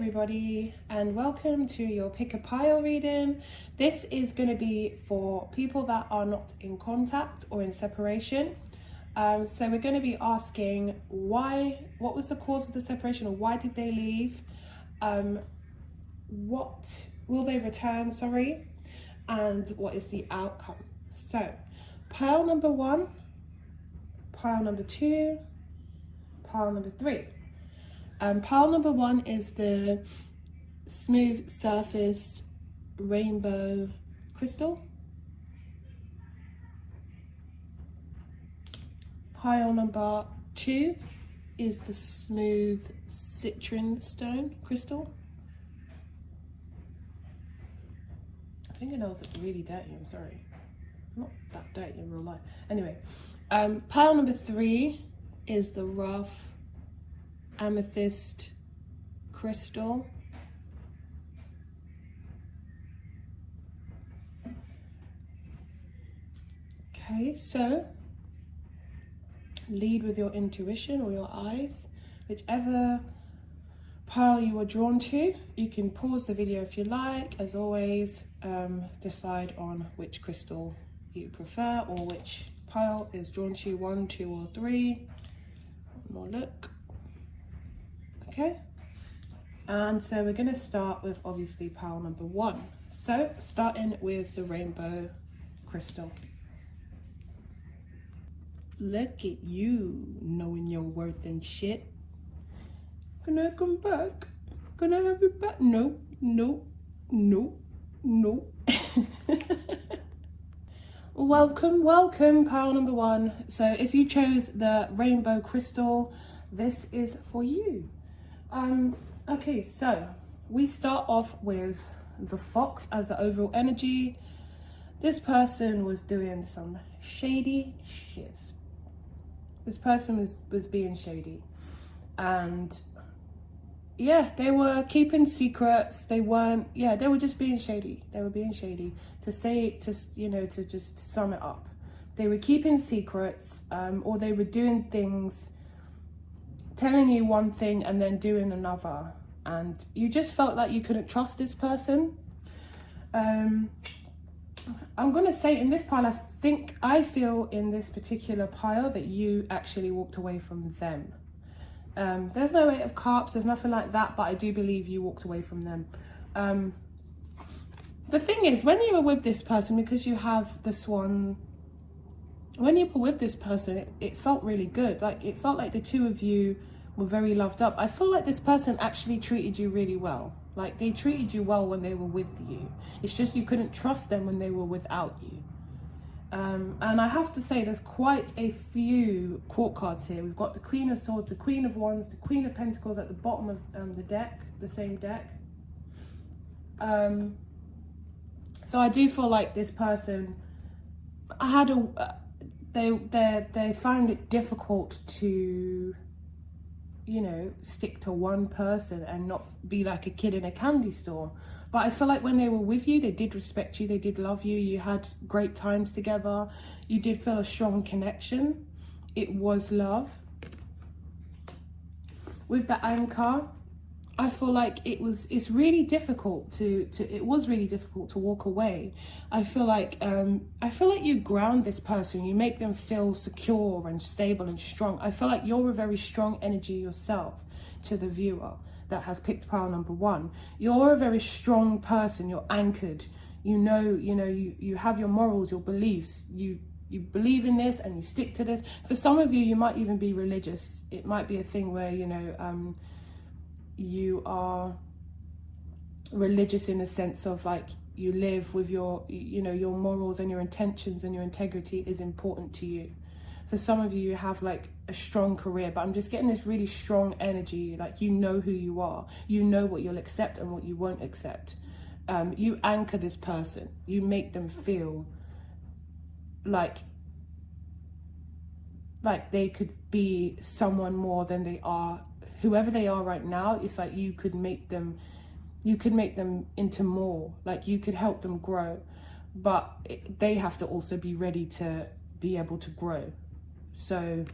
everybody, and welcome to your pick a pile reading. This is going to be for people that are not in contact or in separation. So we're going to be asking what was the cause of the separation, or why did they leave? What will they return, and what is the outcome? So pile number 1, pile number 2, pile number 3. Pile number 1 is the smooth surface rainbow crystal. Pile number 2 is the smooth CITRINE stone crystal. I think it was really dirty, I'm sorry. I'm not that dirty in real life. Anyway, pile number 3 is the rough amethyst crystal. Okay, so lead with your intuition or your eyes. Whichever pile you are drawn to, you can pause the video if you like. As always, decide on which crystal you prefer or which pile is drawn to you, 1, 2 or 3. One more look. Okay, and so we're going to start with obviously pile number 1. So starting with the rainbow crystal. Look at you knowing your worth and shit. Can I come back? Can I have it back? No, no, no, no. welcome pile number 1. So if you chose the rainbow crystal, this is for you. Okay, so we start off with the fox as the overall energy. This person was doing some shady shit. This person was being shady, and yeah, they were keeping secrets. They weren't, yeah, they were just being shady. They were being shady. To just sum it up, they were keeping secrets, or they were doing things, telling you one thing and then doing another, and you just felt like you couldn't trust this person. I'm gonna say in this pile, I feel in this particular pile that you actually walked away from them. There's no 8 of cups, there's nothing like that, but I do believe you walked away from them. The thing is, when you were with this person, because you have the swan, when you were with this person, it felt really good. Like, it felt like the two of you were very loved up. I feel like this person actually treated you really well. Like, they treated you well when they were with you. It's just you couldn't trust them when they were without you. And I have to say, there's quite a few court cards here. We've got the Queen of Swords, the Queen of Wands, the Queen of Pentacles at the bottom of the deck, the same deck. So I do feel like this person had they found it difficult to, stick to one person and not be like a kid in a candy store. But I feel like when they were with you, they did respect you, they did love you, you had great times together, you did feel a strong connection. It was love. With the anchor, I feel like it was really difficult to walk away. I feel like you ground this person, you make them feel secure and stable and strong. I feel like you're a very strong energy yourself to the viewer that has picked pile number 1. You're a very strong person, you're anchored. You have your morals, your beliefs, you believe in this and you stick to this. For some of you, you might even be religious. It might be a thing where, you are religious in the sense of like you live with your morals and your intentions, and your integrity is important to you. For some of you, you have like a strong career, but I'm just getting this really strong energy, like you know who you are, you know what you'll accept and what you won't accept. You anchor this person, you make them feel like they could be someone more than they are. Whoever they are right now, it's like you could make them into more, like you could help them grow, but they have to also be ready to be able to grow. So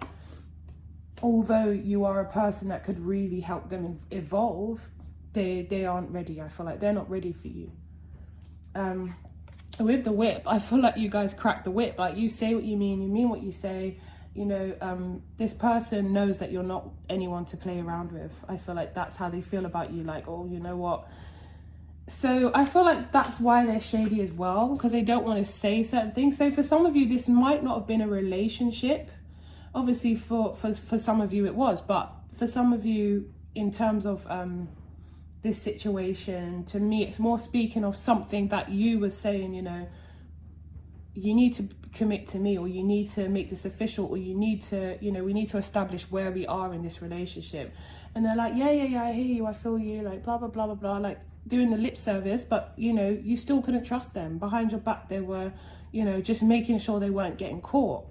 although you are a person that could really help them evolve, they aren't ready. I feel like they're not ready for you. With the whip, I feel like you guys crack the whip. Like, you say what you mean what you say. You know, this person knows that you're not anyone to play around with. I feel like that's how they feel about you. Like, oh, you know what? So I feel like that's why they're shady as well, because they don't want to say certain things. So for some of you, this might not have been a relationship. Obviously, for some of you it was, but for some of you, in terms of this situation, to me, it's more speaking of something that you were saying, you know, you need to commit to me, or you need to make this official, or you need to, you know, we need to establish where we are in this relationship. And they're like, yeah, I hear you, I feel you, like blah, blah, blah, blah, blah, like doing the lip service, but, you know, you still couldn't trust them. Behind your back, they were, you know, just making sure they weren't getting caught.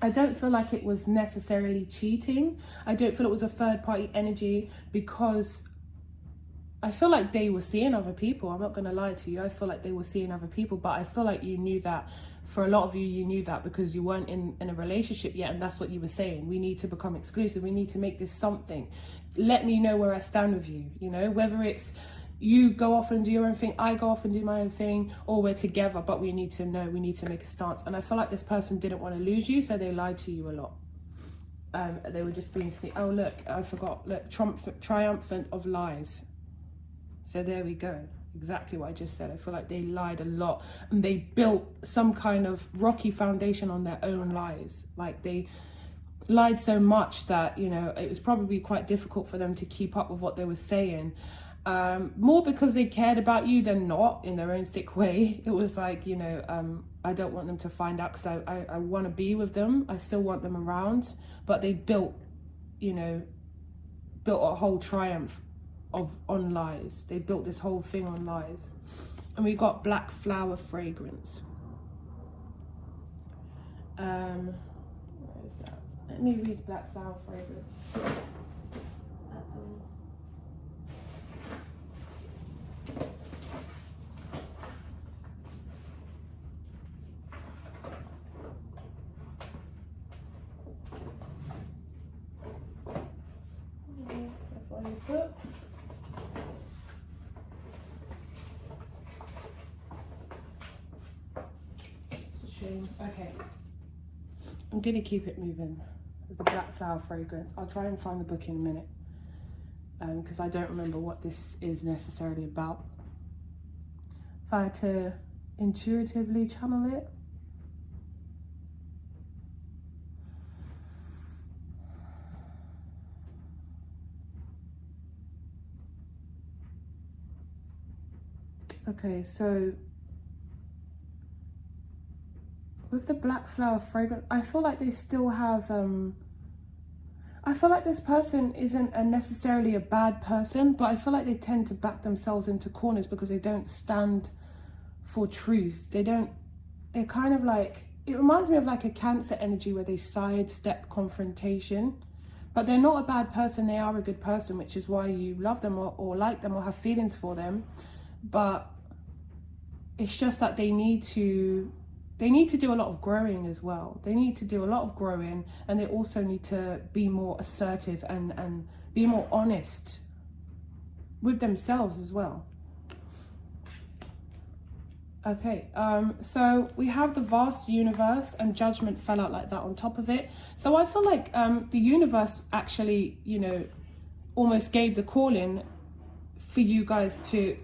I don't feel like it was necessarily cheating. I don't feel it was a third party energy, because I feel like they were seeing other people. I'm not going to lie to you. I feel like they were seeing other people, but I feel like you knew that. For a lot of you knew that because you weren't in a relationship yet, and that's what you were saying. We need to become exclusive. We need to make this something. Let me know where I stand with you, you know, whether it's you go off and do your own thing, I go off and do my own thing, or we're together, but we need to know, we need to make a stance. And I feel like this person didn't want to lose you, so they lied to you a lot. They were just being sneaky. Oh, look, I forgot. Look, triumphant of lies. So there we go. Exactly what I just said. I feel like they lied a lot, and they built some kind of rocky foundation on their own lies. Like, they lied so much that, you know, it was probably quite difficult for them to keep up with what they were saying. More because they cared about you than not, in their own sick way. It was like, you know, I don't want them to find out, because I want to be with them. I still want them around. But they built, you know, built a whole triumph on lies. They built this whole thing on lies. And we got black flower fragrance. Where is that? Let me read black flower fragrance. Okay, I'm gonna keep it moving with the black flower fragrance. I'll try and find the book in a minute, because I don't remember what this is necessarily about. If I had to intuitively channel it, okay, so with the black flower fragrance, I feel like they still have, I feel like this person isn't necessarily a bad person, but I feel like they tend to back themselves into corners because they don't stand for truth. They're kind of like, it reminds me of like a Cancer energy where they sidestep confrontation, but they're not a bad person. They are a good person, which is why you love them or like them or have feelings for them. But it's just that they need to do a lot of growing as well. They need to do a lot of growing, and they also need to be more assertive and be more honest with themselves as well. Okay, so we have the vast universe, and judgment fell out like that on top of it. So I feel like the universe actually, you know, almost gave the call in for you guys to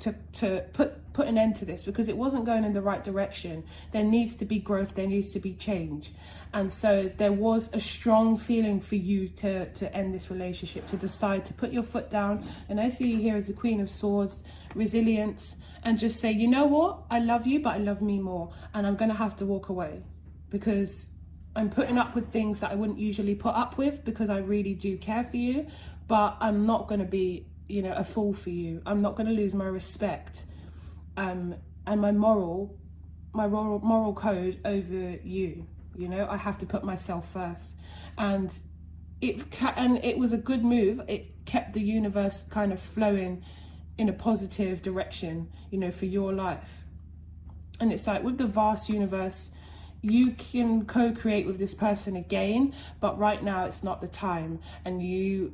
put an end to this, because it wasn't going in the right direction. There needs to be growth, there needs to be change. And so there was a strong feeling for you to end this relationship, to decide to put your foot down. And I see you here as the Queen of Swords, resilience, and just say, you know what, I love you, but I love me more, and I'm gonna have to walk away, because I'm putting up with things that I wouldn't usually put up with, because I really do care for you, but I'm not gonna be, you know, a fool for you. I'm not gonna lose my respect and my moral code over you. You know, I have to put myself first, and it was a good move. It kept the universe kind of flowing in a positive direction, you know, for your life. And it's like with the vast universe, you can co-create with this person again, but right now it's not the time, and you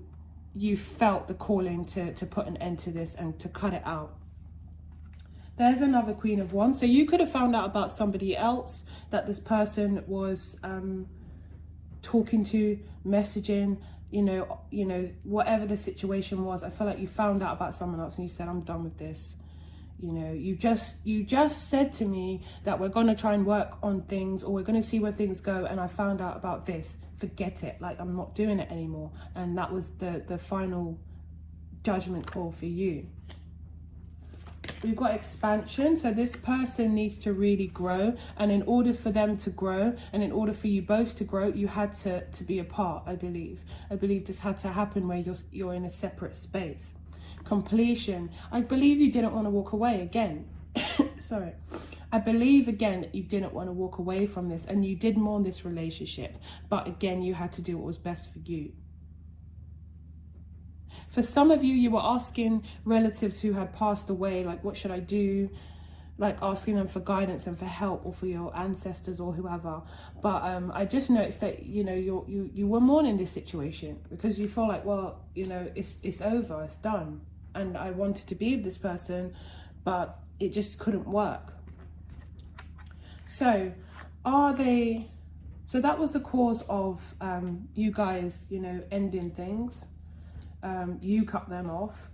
you felt the calling to put an end to this and to cut it out. There's another Queen of Wands. So you could have found out about somebody else that this person was talking to, messaging, you know, whatever the situation was. I feel like you found out about someone else and you said, I'm done with this. You know, you just said to me that we're going to try and work on things, or we're going to see where things go, and I found out about this. Forget it. Like, I'm not doing it anymore. And that was the final judgment call for you. We've got expansion. So this person needs to really grow, and in order for them to grow, and in order for you both to grow, you had to be apart. I believe this had to happen where you're in a separate space. Completion. I believe you didn't want to walk away again. Sorry. I believe again that you didn't want to walk away from this, and you did mourn this relationship, but again you had to do what was best for you. For some of you, you were asking relatives who had passed away, like, what should I do? Like, asking them for guidance and for help, or for your ancestors or whoever. But I just noticed that, you know, you were mourning this situation because you feel like, well, you know, it's over, it's done. And I wanted to be with this person, but it just couldn't work. So so that was the cause of you guys, you know, ending things. You cut them off.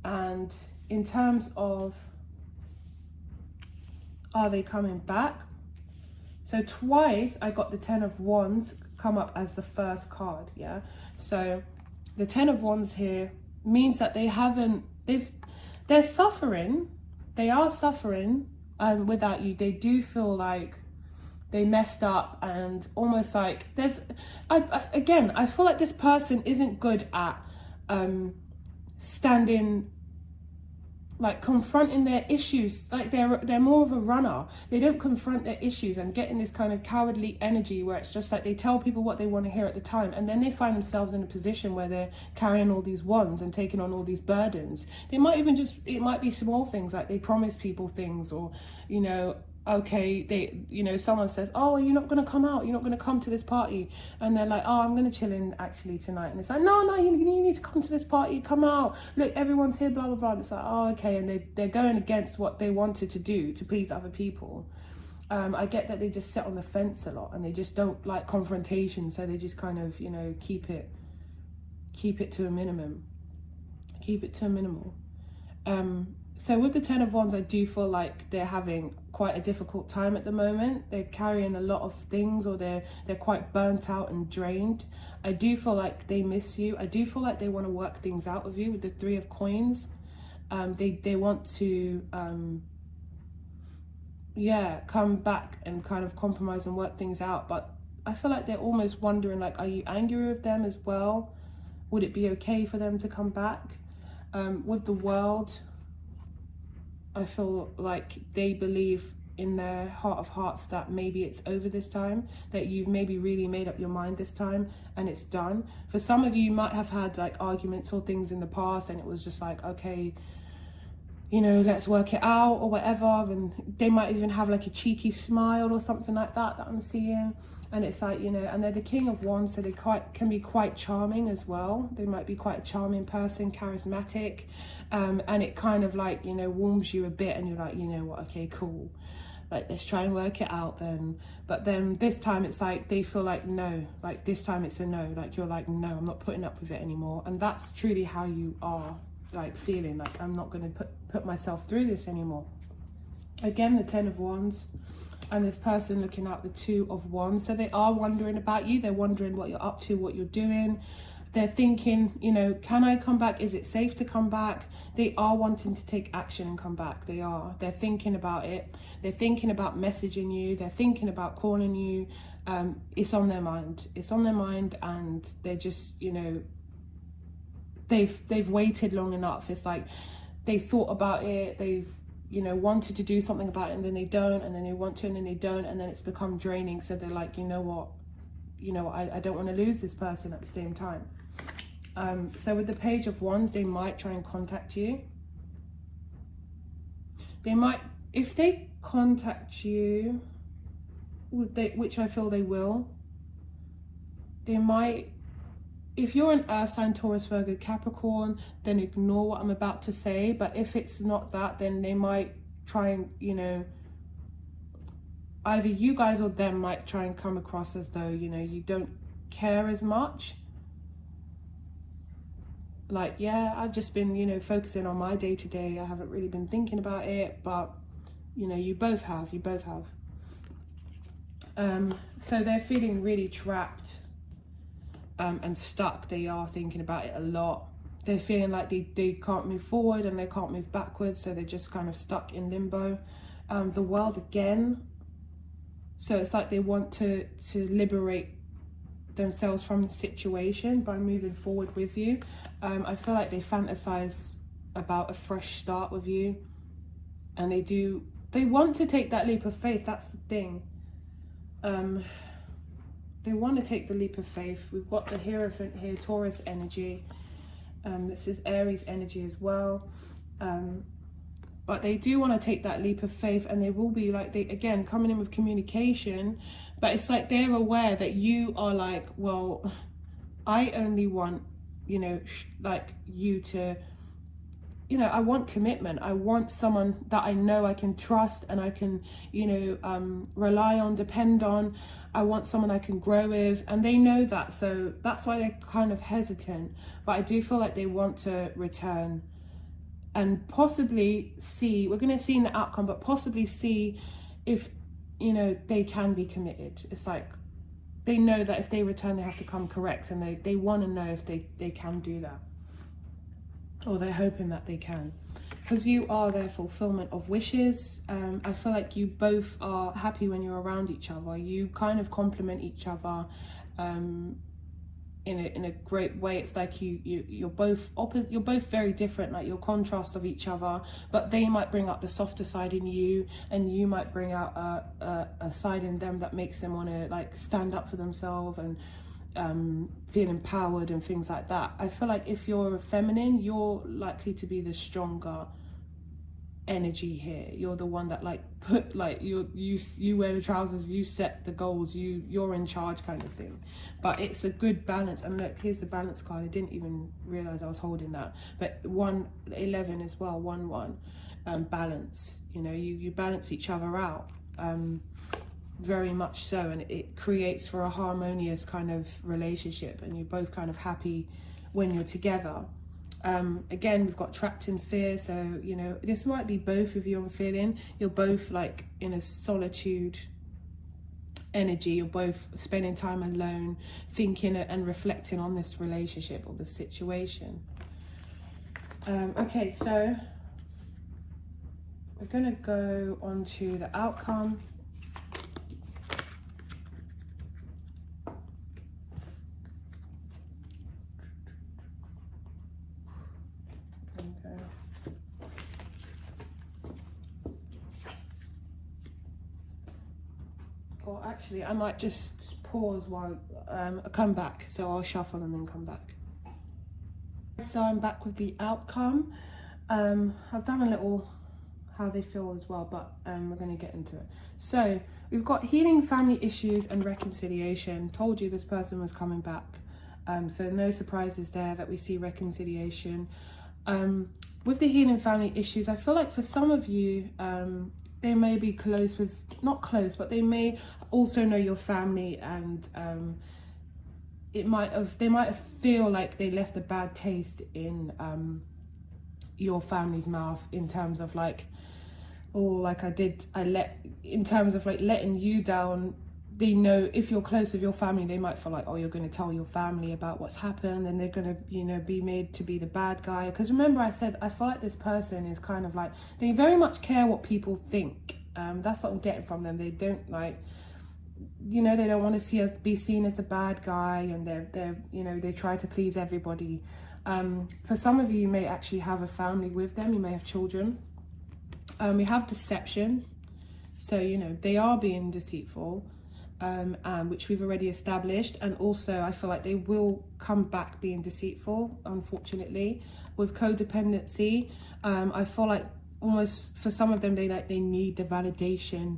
And in terms of, are they coming back? So twice I got the 10 of Wands come up as the first card, yeah? So the 10 of Wands here means that they're suffering. They are suffering without you. They do feel like they messed up, and almost like I feel like this person isn't good at standing, like confronting their issues. Like they're more of a runner. They don't confront their issues and get in this kind of cowardly energy where it's just like they tell people what they want to hear at the time, and then they find themselves in a position where they're carrying all these wands and taking on all these burdens. They might even it might be small things, like they promise people things, or, you know, okay, someone says, oh, you're not going to come out, you're not going to come to this party, and they're like, oh, I'm going to chill in actually tonight, and it's like, no, you need to come to this party, come out, look, everyone's here, blah blah blah. And it's like, oh, okay, and they're going against what they wanted to do to please other people. I get that they just sit on the fence a lot, and they just don't like confrontation, so they just kind of, you know, keep it to a minimum. So with the 10 of Wands, I do feel like they're having quite a difficult time at the moment. They're carrying a lot of things, or they're quite burnt out and drained. I do feel like they miss you. I do feel like they want to work things out with you with the 3 of Coins. They want to come back and kind of compromise and work things out. But I feel like they're almost wondering, like, are you angry with them as well? Would it be okay for them to come back? With the World, I feel like they believe in their heart of hearts that maybe it's over this time, that you've maybe really made up your mind this time and it's done. For some of you, you might have had like arguments or things in the past, and it was just like, okay, you know, let's work it out or whatever. And they might even have like a cheeky smile or something like that I'm seeing. And it's like, you know, and they're the King of Wands, so they can be quite charming as well. They might be quite a charming person, charismatic. And it kind of like, you know, warms you a bit, and you're like, you know what, okay, cool. Like, let's try and work it out then. But then this time it's like, they feel like, no, like this time it's a no. Like, you're like, no, I'm not putting up with it anymore. And that's truly how you are, like, feeling like, I'm not going to put myself through this anymore. Again, the 10 of Wands. And this person looking at the 2 of Wands. So they are wondering about you. They're wondering what you're up to, what you're doing. They're thinking, you know, can I come back? Is it safe to come back? They are wanting to take action and come back. They are. They're thinking about it. They're thinking about messaging you. They're thinking about calling you. It's on their mind. It's on their mind, and they're just, you know, they've waited long enough. It's like they thought about it. They've, you know, wanted to do something about it, and then they don't, and then they want to, and then they don't, and then it's become draining. So they're like, you know what, I don't want to lose this person at the same time. So with the Page of Wands, they might try and contact you. They might, if they contact you, which I feel they will, they might if you're an earth sign, Taurus, Virgo, Capricorn, then ignore what I'm about to say. But if it's not that, then they might try and, you know, either you guys or them might try and come across as though, you know, you don't care as much. Like, yeah, I've just been, you know, focusing on my day to day. I haven't really been thinking about it, but, you know, you both have. So they're feeling really trapped and stuck. They are thinking about it a lot. They're feeling like they can't move forward and they can't move backwards, so they're just kind of stuck in limbo. The World again. So it's like they want to liberate themselves from the situation by moving forward with you. I feel like they fantasize about a fresh start with you, and they want to take that leap of faith. That's the thing. They want to take the leap of faith. We've got the Hierophant here, Taurus energy. This is Aries energy as well. But they do want to take that leap of faith, and they will be like, again, coming in with communication, but it's like they're aware that you are like, well, I only want, you know, like you to, you know, I want commitment. I want someone that I know I can trust and I can, you know, rely on, depend on. I want someone I can grow with, and they know that. So that's why they're kind of hesitant. But I do feel like they want to return and possibly see, we're going to see in the outcome, but possibly see if, you know, they can be committed. It's like they know that if they return, they have to come correct, and they want to know if they can do that. Or they're hoping that they can, because you are their fulfillment of wishes. I feel like you both are happy when you're around each other. You kind of complement each other in a great way. It's like you're both opposite. You're both very different, like you're contrasts of each other. But they might bring up the softer side in you, and you might bring out a side in them that makes them want to like stand up for themselves and feel empowered and things like that. I feel like if you're a feminine, you're likely to be the stronger energy here. You're the one that like put like you wear the trousers, you set the goals, you're in charge kind of thing. But it's a good balance. And look, here's the balance card. I didn't even realize I was holding that. But 111 as well, 1-1, balance. You know, you balance each other out. Very much so, and it creates for a harmonious kind of relationship, and you're both kind of happy when you're together. Again, we've got trapped in fear, so you know, this might be both of you. I'm feeling you're both like in a solitude energy. You're both spending time alone, thinking and reflecting on this relationship or the situation. Okay, so we're gonna go on to the outcome. Or actually, I might just pause while I come back. So I'll shuffle and then come back. So I'm back with the outcome. I've done a little how they feel as well, but we're going to get into it. So we've got healing family issues and reconciliation. Told you this person was coming back. So no surprises there that we see reconciliation. With the healing family issues, I feel like for some of you, they may be close with, not close, but they may also know your family, and they might have feel like they left a bad taste in your family's mouth in terms of like, in terms of like letting you down. They know if you're close with your family, they might feel like, oh, you're going to tell your family about what's happened, and they're going to, you know, be made to be the bad guy. Because remember I said, I feel like this person is kind of like, they very much care what people think. That's what I'm getting from them. They don't like, you know, they don't want to be seen as the bad guy, and they're you know, they try to please everybody. For some of you, you may actually have a family with them. You may have children. We have deception. So, you know, they are being deceitful. Which we've already established, and also I feel like they will come back being deceitful, unfortunately. With codependency, I feel like almost for some of them they need the validation,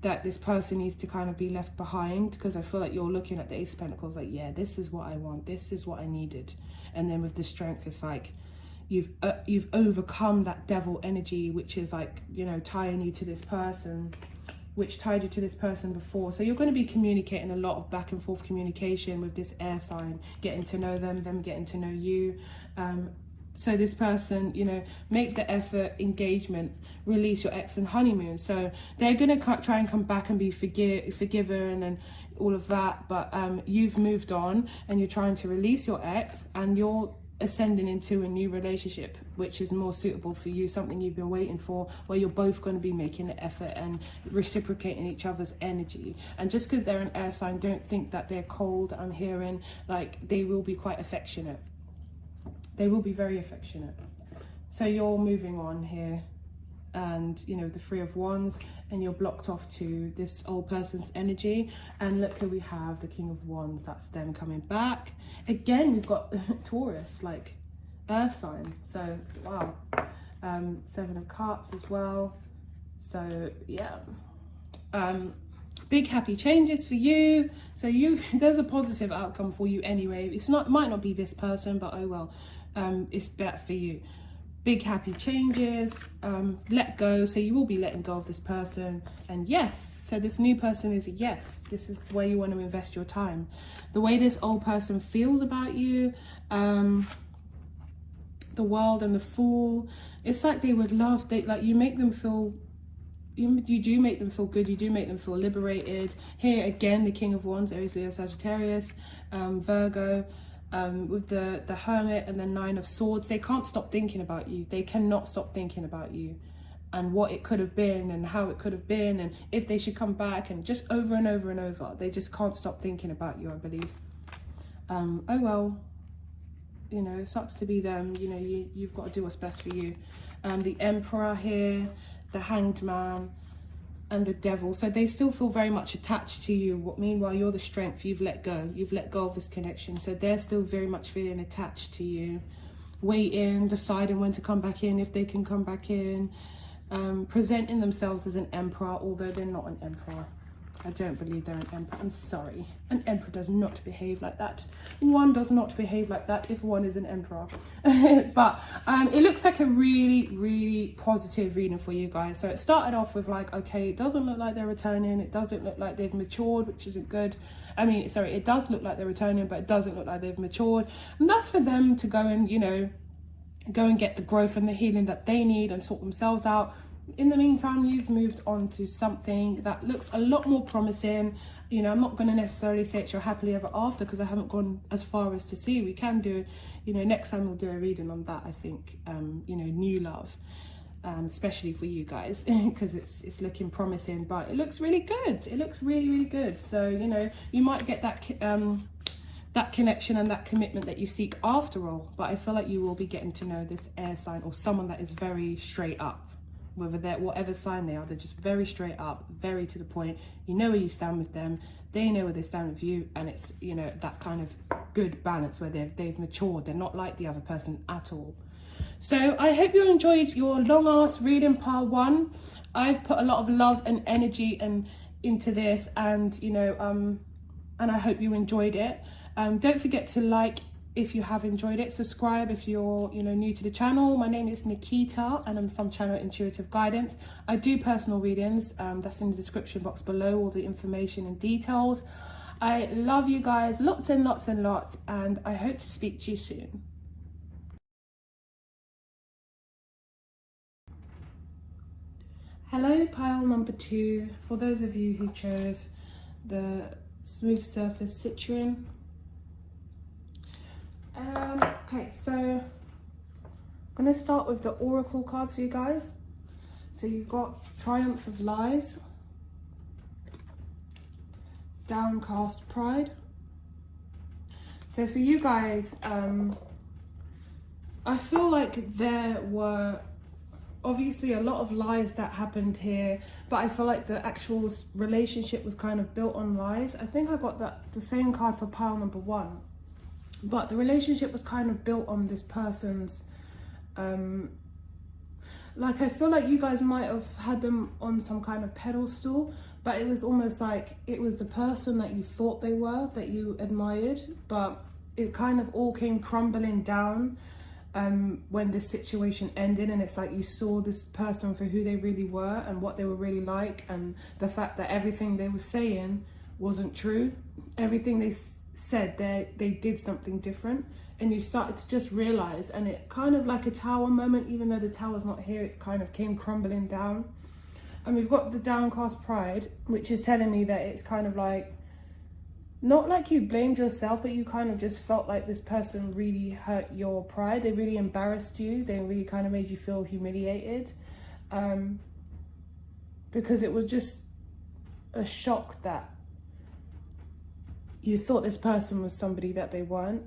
that this person needs to kind of be left behind, because I feel like you're looking at the Ace of Pentacles like, yeah, this is what I want, this is what I needed. And then with the Strength, it's like you've overcome that devil energy, which is like, you know, tying you to this person, which tied you to this person before. So you're going to be communicating a lot of back and forth communication with this air sign, getting to know them getting to know you. So this person, you know, make the effort, engagement, release your ex and honeymoon. So they're going to try and come back and be forgiven and all of that. But you've moved on and you're trying to release your ex, and you're ascending into a new relationship, which is more suitable for you, something you've been waiting for, where you're both going to be making the effort and reciprocating each other's energy. And just because they're an air sign, don't think that they're cold. I'm hearing like they will be quite affectionate. They will be very affectionate. So you're moving on here, and you know, the Three of Wands, and you're blocked off to this old person's energy. And look who we have, the King of Wands. That's them coming back again. We've got Taurus, like earth sign. So wow. Seven of Cups as well. So yeah, big happy changes for you. So there's a positive outcome for you anyway. It might not be this person, but oh well. It's better for you. Big happy changes, let go. So you will be letting go of this person. And yes, so this new person is a yes. This is where you want to invest your time. The way this old person feels about you, the World and the Fool, it's like they would love, like you make them feel, you do make them feel good, you do make them feel liberated. Here again, the King of Wands, Aries, Leo, Sagittarius, Virgo, with the Hermit and the Nine of Swords. They can't stop thinking about you. They cannot stop thinking about you and what it could have been and how it could have been and if they should come back, and just over and over and over. They just can't stop thinking about you, I believe. Oh well, you know, it sucks to be them. You know, you've got to do what's best for you. The Emperor here, the Hanged Man, and the Devil. So they still feel very much attached to you. Meanwhile, you're the Strength. You've let go. You've let go of this connection. So they're still very much feeling attached to you. Waiting, deciding when to come back in, if they can come back in. Presenting themselves as an Emperor, although they're not an Emperor. I don't believe they're an Emperor. I'm sorry. An Emperor does not behave like that. One does not behave like that if one is an Emperor. But it looks like a really, really positive reading for you guys. So it started off with like, okay, it doesn't look like they're returning. It doesn't look like they've matured, which isn't good. I mean, sorry, it does look like they're returning, but it doesn't look like they've matured. And that's for them to go and, you know, go and get the growth and the healing that they need and sort themselves out. In the meantime, you've moved on to something that looks a lot more promising. You know, I'm not going to necessarily say it's your happily ever after, because I haven't gone as far as to see. We can do, you know, next time we'll do a reading on that, I think. You know, new love, especially for you guys, because it's looking promising, but it looks really good. It looks really, really good. So, you know, you might get that that connection and that commitment that you seek after all. But I feel like you will be getting to know this air sign, or someone that is very straight up. Whether they're whatever sign they are, they're just very straight up, very to the point. You know where you stand with them, they know where they stand with you, and it's, you know, that kind of good balance where they've matured. They're not like the other person at all. So I hope you enjoyed your long ass reading part one. I've put a lot of love and energy into this, and you know, and I hope you enjoyed it. Don't forget to like if you have enjoyed it. Subscribe if you're, you know, new to the channel. My name is Nikita and I'm from channel Intuitive Guidance. I do personal readings. That's in the description box below, all the information and details. I love you guys lots and lots and lots, and I hope to speak to you soon. Hello, pile number 2. For those of you who chose the Smooth Surface CITRINE. Okay, so I'm going to start with the Oracle cards for you guys. So you've got Triumph of Lies, Downcast Pride. So for you guys, I feel like there were obviously a lot of lies that happened here, but I feel like the actual relationship was kind of built on lies. I think I got the same card for pile number 1. But the relationship was kind of built on this person's, like I feel like you guys might have had them on some kind of pedestal, but it was almost like it was the person that you thought they were, that you admired, but it kind of all came crumbling down when this situation ended, and it's like you saw this person for who they really were and what they were really like, and the fact that everything they were saying wasn't true. Everything they said, they did something different, and you started to just realize, and it kind of like a tower moment, even though the tower's not here, it kind of came crumbling down. And we've got the downcast pride, which is telling me that it's kind of like, not like you blamed yourself, but you kind of just felt like this person really hurt your pride. They really embarrassed you. They really kind of made you feel humiliated. Because it was just a shock that you thought this person was somebody that they weren't.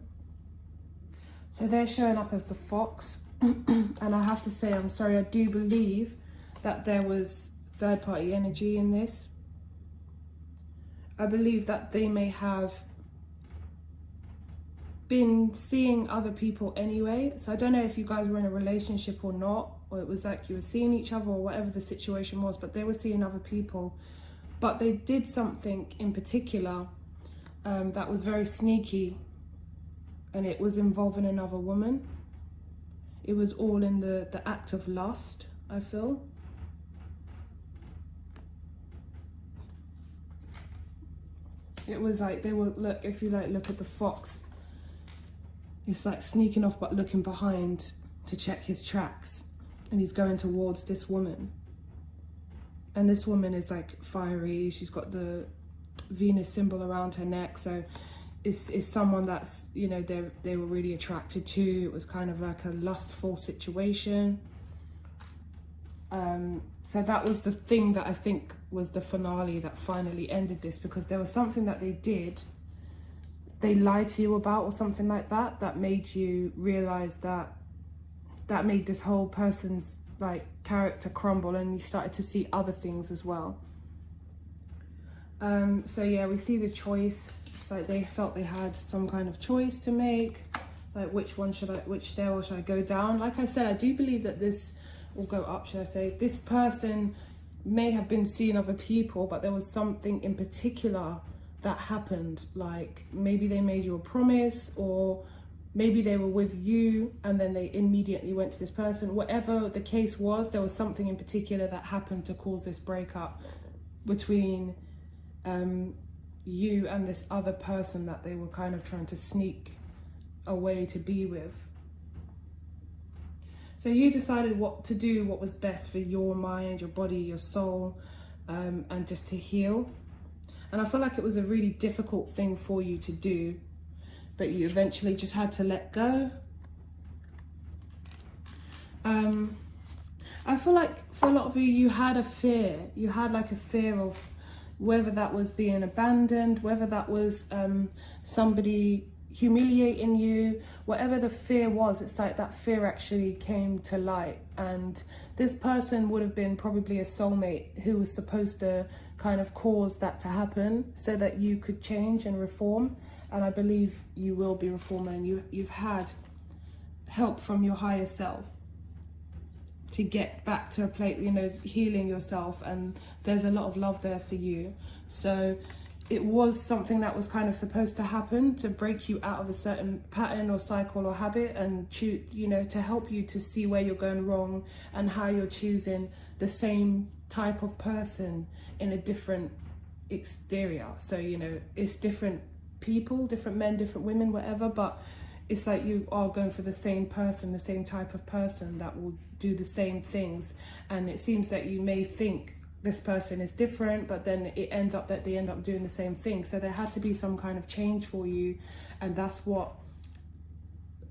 So they're showing up as the fox. And I have to say, I'm sorry, I do believe that there was third-party energy in this. I believe that they may have been seeing other people anyway. So I don't know if you guys were in a relationship or not, or it was like you were seeing each other or whatever the situation was, but they were seeing other people. But they did something in particular that was very sneaky, and it was involving another woman. It was all in the act of lust, I feel. It was like they were, look, if you like look at the fox, it's like sneaking off but looking behind to check his tracks, and he's going towards this woman. And this woman is like fiery. She's got the Venus symbol around her neck, so it's someone that's, you know, they were really attracted to. It was kind of like a lustful situation. So that was the thing that I think was the finale that finally ended this, because there was something that they did, they lied to you about or something like that, that made you realize that made this whole person's like character crumble, and you started to see other things as well. So yeah, we see the choice. It's like they felt they had some kind of choice to make, like which stairwell should I go down. Like I said, I do believe that this, or go up, should I say, this person may have been seeing other people, but there was something in particular that happened. Like maybe they made you a promise, or maybe they were with you and then they immediately went to this person. Whatever the case was, there was something in particular that happened to cause this breakup between you and this other person that they were kind of trying to sneak away to be with. So you decided what to do, what was best for your mind, your body, your soul, and just to heal. And I feel like it was a really difficult thing for you to do, but you eventually just had to let go. I feel like for a lot of you, you had a fear. You had like a fear of whether that was being abandoned, whether that was somebody humiliating you, whatever the fear was. It's like that fear actually came to light, and this person would have been probably a soulmate who was supposed to kind of cause that to happen so that you could change and reform. And I believe you will be reforming, and you've had help from your higher self to get back to a place, you know, healing yourself, and there's a lot of love there for you. So it was something that was kind of supposed to happen to break you out of a certain pattern or cycle or habit, and you know, to help you to see where you're going wrong and how you're choosing the same type of person in a different exterior. So, you know, it's different people, different men, different women, whatever, but it's like you are going for the same person, the same type of person that will do the same things. And it seems that you may think this person is different, but then it ends up that they end up doing the same thing. So there had to be some kind of change for you, and that's what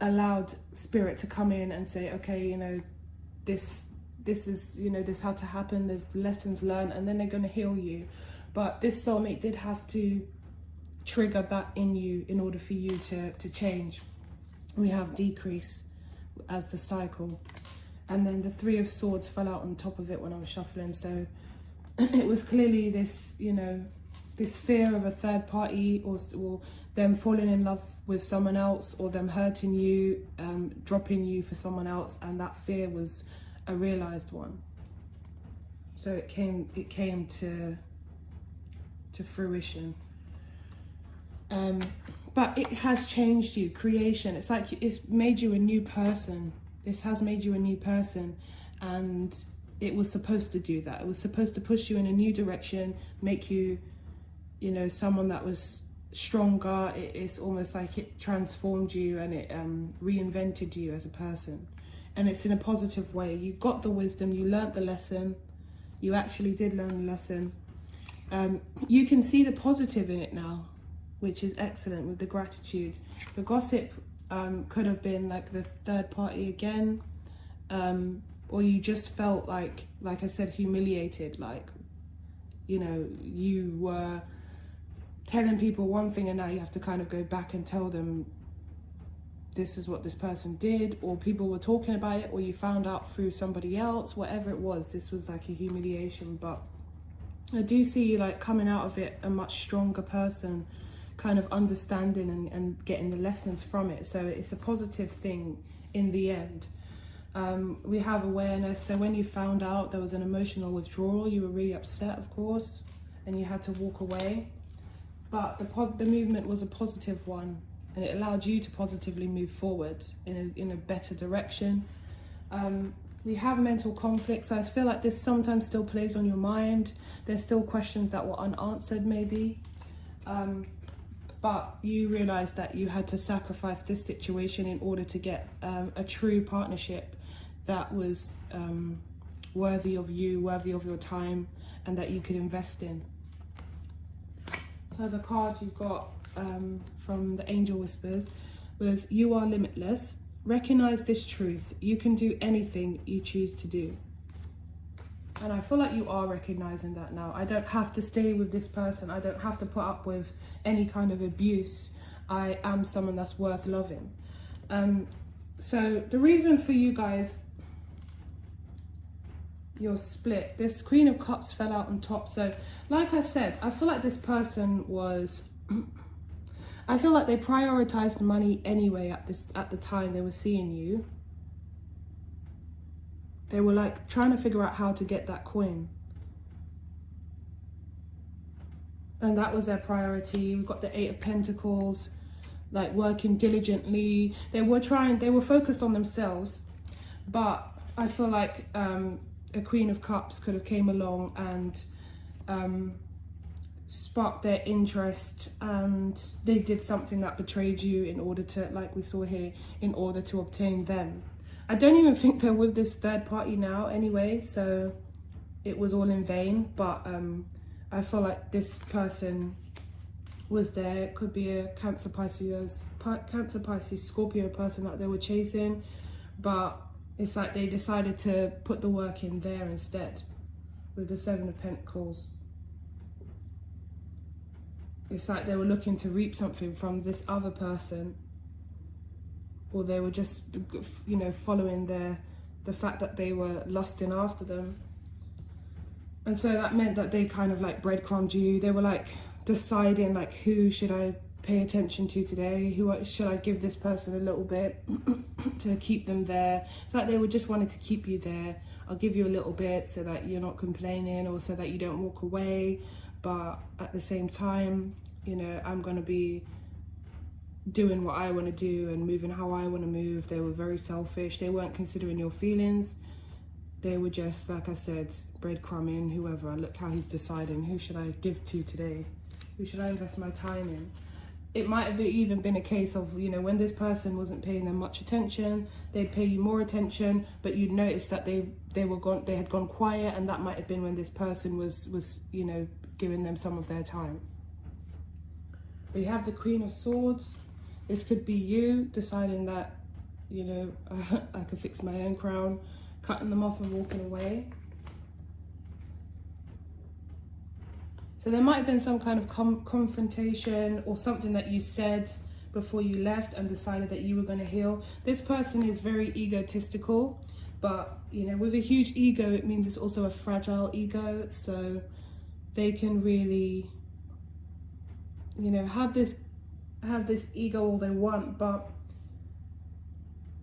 allowed spirit to come in and say, okay, you know, this is, you know, this had to happen, there's lessons learned, and then they're going to heal you. But this soulmate did have to trigger that in you in order for you to change. We have decrease as the cycle, and then the Three of Swords fell out on top of it when I was shuffling. So it was clearly this, you know, this fear of a third party, or them falling in love with someone else, or them hurting you, dropping you for someone else, and that fear was a realized one. So it came to to fruition. But it has changed you, creation. It's like it's made you a new person. This has made you a new person, and it was supposed to do that. It was supposed to push you in a new direction, make you, you know, someone that was stronger. It's almost like it transformed you, and it reinvented you as a person. And it's in a positive way. You got the wisdom, you learnt the lesson. You actually did learn the lesson. You can see the positive in it now, which is excellent, with the gratitude. The gossip could have been like the third party again, or you just felt like I said, humiliated, like, you know, you were telling people one thing and now you have to kind of go back and tell them this is what this person did, or people were talking about it, or you found out through somebody else, whatever it was. This was like a humiliation, but I do see you like coming out of it a much stronger person, kind of understanding and getting the lessons from it. So it's a positive thing in the end. We have awareness. So when you found out there was an emotional withdrawal, you were really upset, of course, and you had to walk away. But the movement was a positive one, and it allowed you to positively move forward in a better direction. We have mental conflicts. So I feel like this sometimes still plays on your mind. There's still questions that were unanswered, maybe. But you realized that you had to sacrifice this situation in order to get a true partnership that was worthy of you, worthy of your time, and that you could invest in. So the card you got from the Angel Whispers was, you are limitless. Recognize this truth. You can do anything you choose to do. And I feel like you are recognizing that now. I don't have to stay with this person. I don't have to put up with any kind of abuse. I am someone that's worth loving. So the reason for you guys, you're split. This Queen of Cups fell out on top. So like I said, I feel like this person was... I feel like they prioritized money anyway at the time they were seeing you. They were like trying to figure out how to get that coin. And that was their priority. We've got the Eight of Pentacles, like working diligently. They were focused on themselves. But I feel like a Queen of Cups could have came along and sparked their interest, and they did something that betrayed you in order to, like we saw here, in order to obtain them. I don't even think they're with this third party now anyway, so it was all in vain. But I feel like this person was there. It could be a Cancer, Pisces, Scorpio person that they were chasing, but it's like they decided to put the work in there instead with the Seven of Pentacles. It's like they were looking to reap something from this other person, or they were just, you know, following the fact that they were lusting after them. And so that meant that they kind of like breadcrumbed you. They were like deciding like, who should I pay attention to today? Who should I give this person a little bit to keep them there? It's like they were just wanting to keep you there. I'll give you a little bit so that you're not complaining, or so that you don't walk away. But at the same time, you know, I'm going to be doing what I want to do and moving how I want to move. They were very selfish. They weren't considering your feelings. They were just, like I said, breadcrumbing whoever. Look how he's deciding, who should I give to today? Who should I invest my time in? It might have even been a case of, you know, when this person wasn't paying them much attention, they'd pay you more attention, but you'd notice that they had gone quiet, and that might have been when this person was you know, giving them some of their time. We have the Queen of Swords. This could be you deciding that, you know, I could fix my own crown, cutting them off and walking away. So there might have been some kind of confrontation, or something that you said before you left and decided that you were going to heal. This person is very egotistical, but, you know, with a huge ego, it means it's also a fragile ego. So they can really, you know, have this ego all they want, but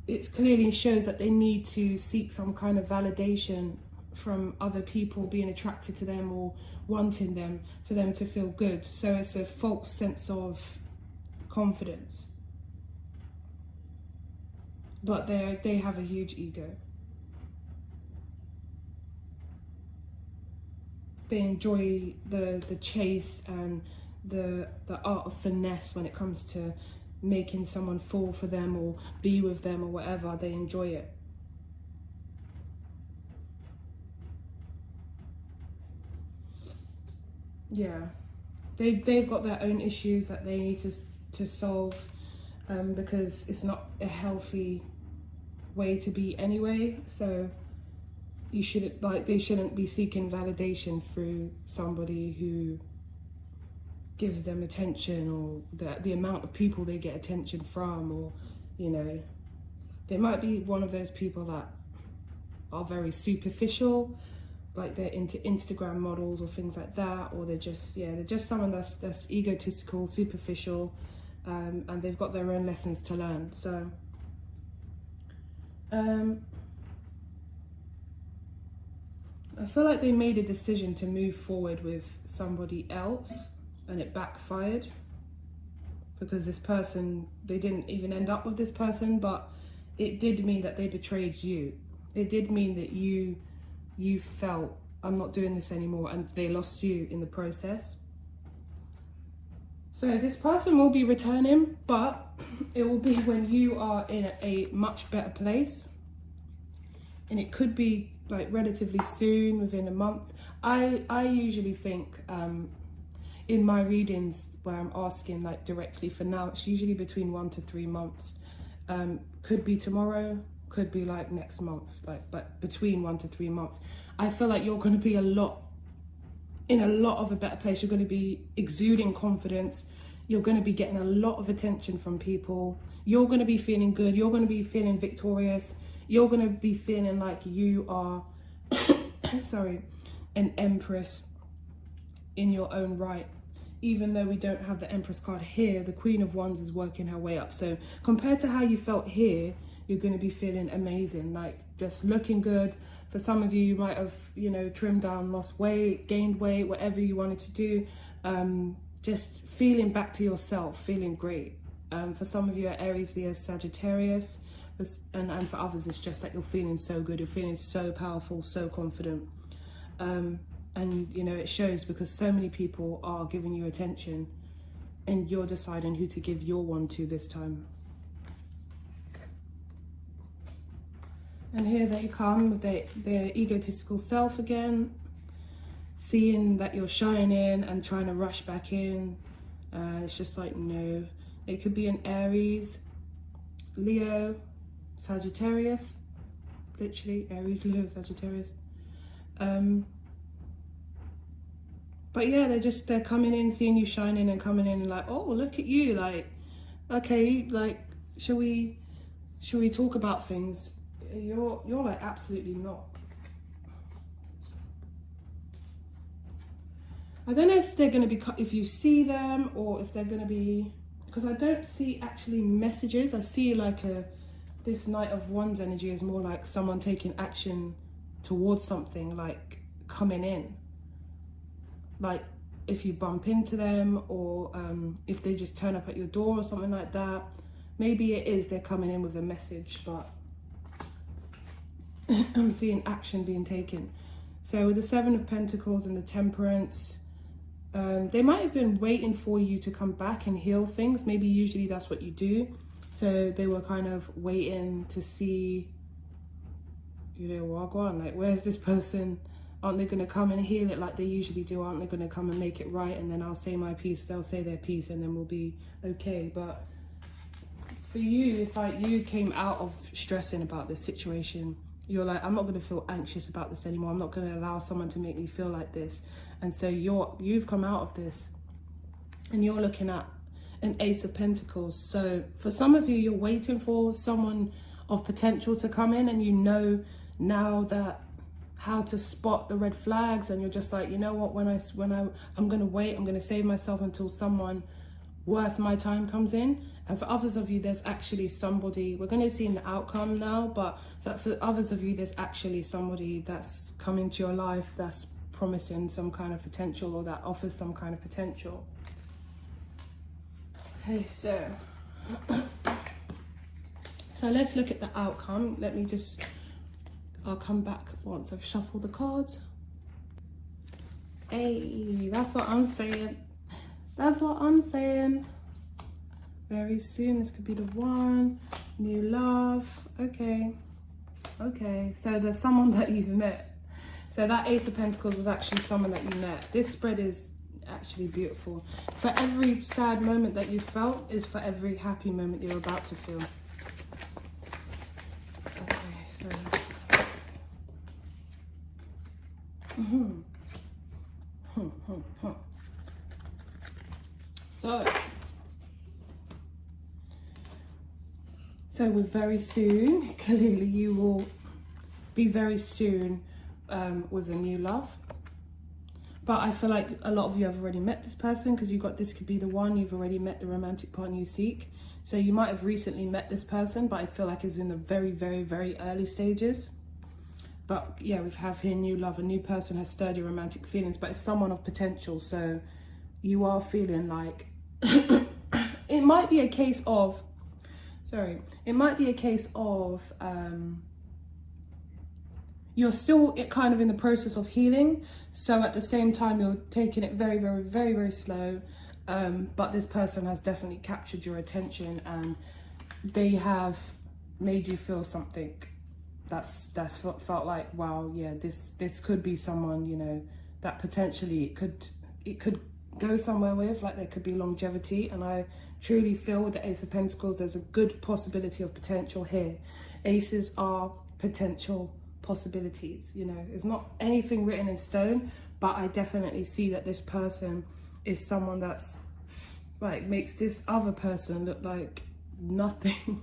it clearly shows that they need to seek some kind of validation from other people being attracted to them or wanting them for them to feel good. So it's a false sense of confidence. But they have a huge ego. They enjoy the chase and the art of finesse when it comes to making someone fall for them or be with them or whatever. They enjoy it. Yeah, they've got their own issues that they need to solve, because it's not a healthy way to be anyway. So you shouldn't, like, they shouldn't be seeking validation through somebody who gives them attention, or the amount of people they get attention from, or, you know, they might be one of those people that are very superficial, like they're into Instagram models or things like that, or they're just someone that's egotistical, superficial, and they've got their own lessons to learn. So I feel like they made a decision to move forward with somebody else and it backfired, because this person, they didn't even end up with this person, but it did mean that they betrayed you. It did mean that you felt, I'm not doing this anymore, and they lost you in the process. So this person will be returning, but it will be when you are in a much better place, and it could be like relatively soon, within a month. I usually think in my readings where I'm asking like directly, for now it's usually between 1 to 3 months. Could be tomorrow, could be like next month, but between 1 to 3 months. I feel like you're going to be in a lot of a better place. You're going to be exuding confidence. You're going to be getting a lot of attention from people. You're going to be feeling good. You're going to be feeling victorious. You're going to be feeling like you are, sorry, an empress in your own right. Even though we don't have the Empress card here, the Queen of Wands is working her way up. So compared to how you felt here, you're going to be feeling amazing, like just looking good. For some of you, you might have, you know, trimmed down, lost weight, gained weight, whatever you wanted to do. Just feeling back to yourself, feeling great. For some of you, Aries, Leo, Sagittarius. And for others, it's just like you're feeling so good. You're feeling so powerful, so confident. And, you know, it shows because so many people are giving you attention and you're deciding who to give your one to this time. And here they come with their egotistical self again, seeing that you're shining and trying to rush back in. It's just like, no. It could be an Aries, Leo, Sagittarius, literally Aries, Leo, Sagittarius. But yeah, they're coming in, seeing you shining and coming in and like, oh, look at you, like, okay, like, shall we talk about things? You're like, absolutely not. I don't know if they're going to be, if you see them, or if they're going to be, because I don't see actually messages. I see like this Knight of Wands energy is more like someone taking action towards something, like coming in. Like if you bump into them, or if they just turn up at your door or something like that. Maybe it is they're coming in with a message, but I'm seeing action being taken. So with the Seven of Pentacles and the Temperance, they might have been waiting for you to come back and heal things. Maybe usually that's what you do. So they were kind of waiting to see, you know, walk on, like, where's this person? Aren't they going to come and heal it like they usually do? Aren't they going to come and make it right? And then I'll say my piece, they'll say their piece, and then we'll be okay. But for you, it's like you came out of stressing about this situation. You're like, I'm not going to feel anxious about this anymore. I'm not going to allow someone to make me feel like this. And so you've come out of this, and you're looking at an Ace of Pentacles. So for some of you, you're waiting for someone of potential to come in, and you know now that how to spot the red flags, and you're just like, you know what, I'm going to wait, I'm going to save myself until someone worth my time comes in. And for others of you, there's actually somebody, we're going to see in the outcome now, but for others of you, there's actually somebody that's come into your life that's promising some kind of potential, or that offers some kind of potential. Okay, so let's look at the outcome. I'll come back once I've shuffled the cards. Hey, that's what I'm saying. That's what I'm saying. Very soon, this could be the one. New love. Okay. Okay, so there's someone that you've met. So that Ace of Pentacles was actually someone that you met. This spread is actually beautiful. For every sad moment that you felt is for every happy moment you're about to feel. Okay, so... So with very soon, clearly you will be very soon with a new love. But I feel like a lot of you have already met this person, because you've got this could be the one. You've already met the romantic partner you seek. So you might have recently met this person, but I feel like it's in the very, very, very early stages. But yeah, we have here new love. A new person has stirred your romantic feelings, but it's someone of potential. So you are feeling like it might be a case of, you're still kind of in the process of healing. So at the same time, you're taking it very, very, very, very slow. But this person has definitely captured your attention, and they have made you feel something. That's felt like, wow, yeah, this could be someone, you know, that potentially it could go somewhere with, like there could be longevity. And I truly feel with the Ace of Pentacles, there's a good possibility of potential here. Aces are potential possibilities, you know, it's not anything written in stone, but I definitely see that this person is someone that's like makes this other person look like nothing.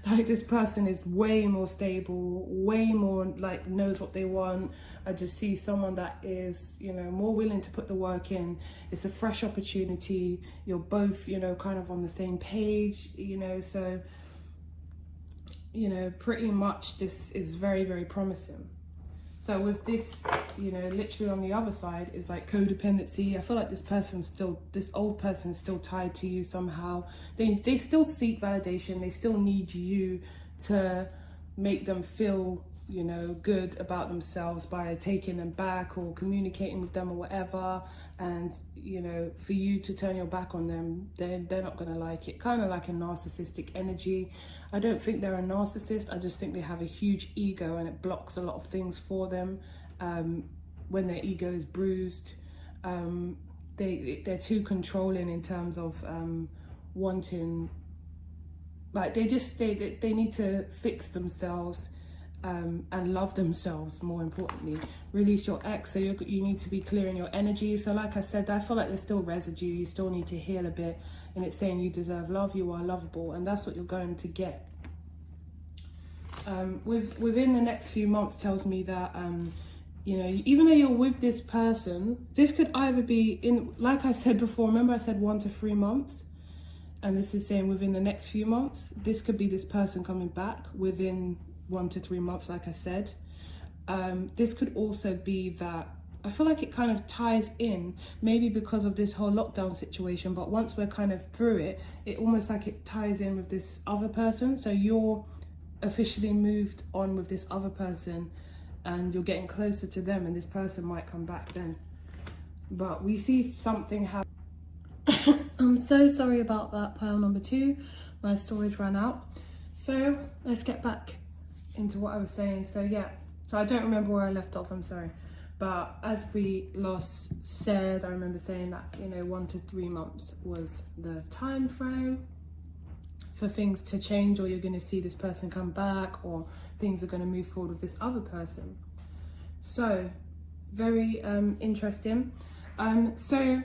Like this person is way more stable, way more like knows what they want. I just see someone that is, you know, more willing to put the work in. It's a fresh opportunity. You're both, you know, kind of on the same page, you know, so, you know, pretty much this is very, very promising. So with this, you know, literally on the other side is like codependency. I feel like this old person's still tied to you somehow. They still seek validation. They still need you to make them feel, you know, good about themselves by taking them back or communicating with them or whatever. And, you know, for you to turn your back on them, they're not going to like it. Kind of like a narcissistic energy. I don't think they're a narcissist. I just think they have a huge ego, and it blocks a lot of things for them. When their ego is bruised, they're too controlling in terms of wanting, like they need to fix themselves. And love themselves, more importantly. Release your ex, so you need to be clearing your energy. So like I said, I feel like there's still residue. You still need to heal a bit, and it's saying you deserve love, you are lovable, and that's what you're going to get. Within the next few months tells me that you know, even though you're with this person, this could either be in, like I said before, remember I said 1 to 3 months, and this is saying within the next few months. This could be this person coming back within 1 to 3 months, like I said. This could also be that, I feel like it kind of ties in, maybe because of this whole lockdown situation, but once we're kind of through it, it almost like it ties in with this other person. So you're officially moved on with this other person, and you're getting closer to them, and this person might come back then. But we see something happen. I'm so sorry about that, pile number 2. My storage ran out. So let's get back into what I was saying. So yeah, so I don't remember where I left off, I'm sorry. But as we last said, I remember saying that, you know, 1 to 3 months was the time frame for things to change, or you're going to see this person come back, or things are going to move forward with this other person. So very interesting. So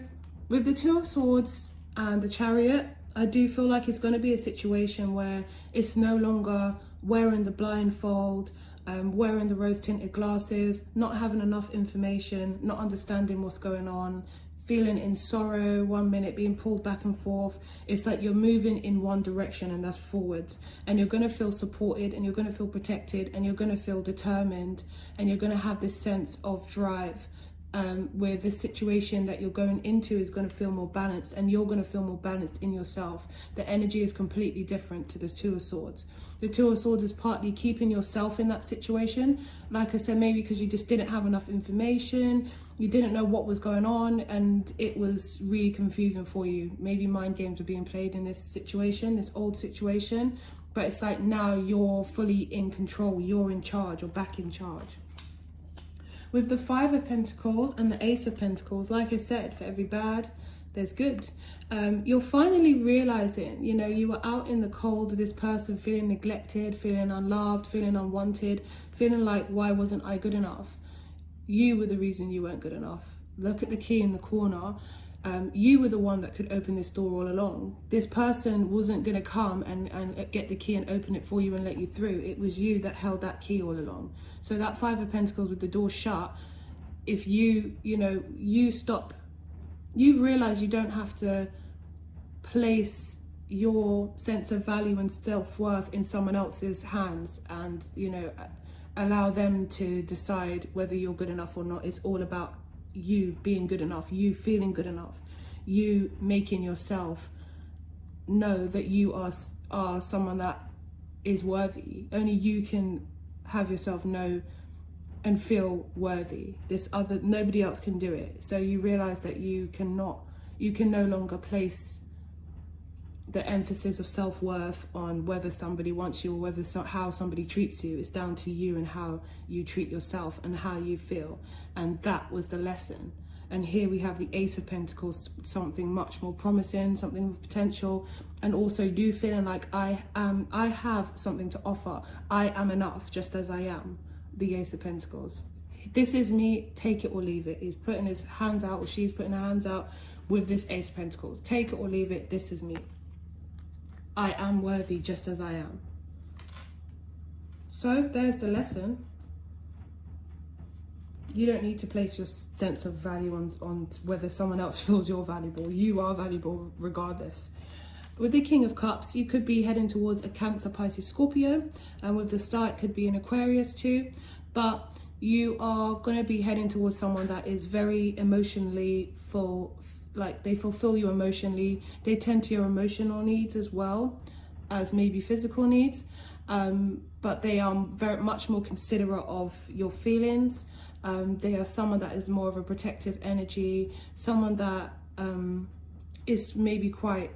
with the 2 of Swords and the Chariot, I do feel like it's going to be a situation where it's no longer wearing the blindfold, wearing the rose tinted glasses, not having enough information, not understanding what's going on, feeling in sorrow, 1 minute being pulled back and forth. It's like you're moving in one direction, and that's forwards, and you're going to feel supported, and you're going to feel protected, and you're going to feel determined, and you're going to have this sense of drive, where this situation that you're going into is going to feel more balanced, and you're going to feel more balanced in yourself. The energy is completely different to the Two of Swords. The Two of Swords is partly keeping yourself in that situation. Like I said, maybe because you just didn't have enough information, you didn't know what was going on, and it was really confusing for you. Maybe mind games were being played in this situation, this old situation, but it's like now you're fully in control, you're in charge, or back in charge. With the Five of Pentacles and the Ace of Pentacles, like I said, for every bad, there's good. You're finally realizing, you know, you were out in the cold with this person, feeling neglected, feeling unloved, feeling unwanted, feeling like, why wasn't I good enough? You were the reason you weren't good enough. Look at the key in the corner. You were the one that could open this door all along. This person wasn't going to come and get the key and open it for you and let you through. It was you that held that key all along. So that Five of Pentacles with the door shut, if you realize you don't have to place your sense of value and self-worth in someone else's hands and, you know, allow them to decide whether you're good enough or not. It's all about you being good enough, you feeling good enough, you making yourself know that you are someone that is worthy. Only you can have yourself know and feel worthy. Nobody else can do it. So you realize that you can no longer place the emphasis of self-worth on whether somebody wants you or how somebody treats you. It's down to you and how you treat yourself and how you feel. And that was the lesson. And here we have the Ace of Pentacles, something much more promising, something with potential, and also you feeling like I have something to offer. I am enough just as I am. The Ace of Pentacles. This is me, take it or leave it. He's putting his hands out, or she's putting her hands out with this Ace of Pentacles. Take it or leave it, this is me. I am worthy just as I am. So there's the lesson. You don't need to place your sense of value on whether someone else feels you're valuable. You are valuable regardless. With the King of Cups, you could be heading towards a Cancer, Pisces, Scorpio. And with the Star, it could be an Aquarius too. But you are going to be heading towards someone that is very emotionally full. Like, they fulfill you emotionally. They tend to your emotional needs as well as maybe physical needs. But they are very much more considerate of your feelings. They are someone that is more of a protective energy. Someone that is maybe quite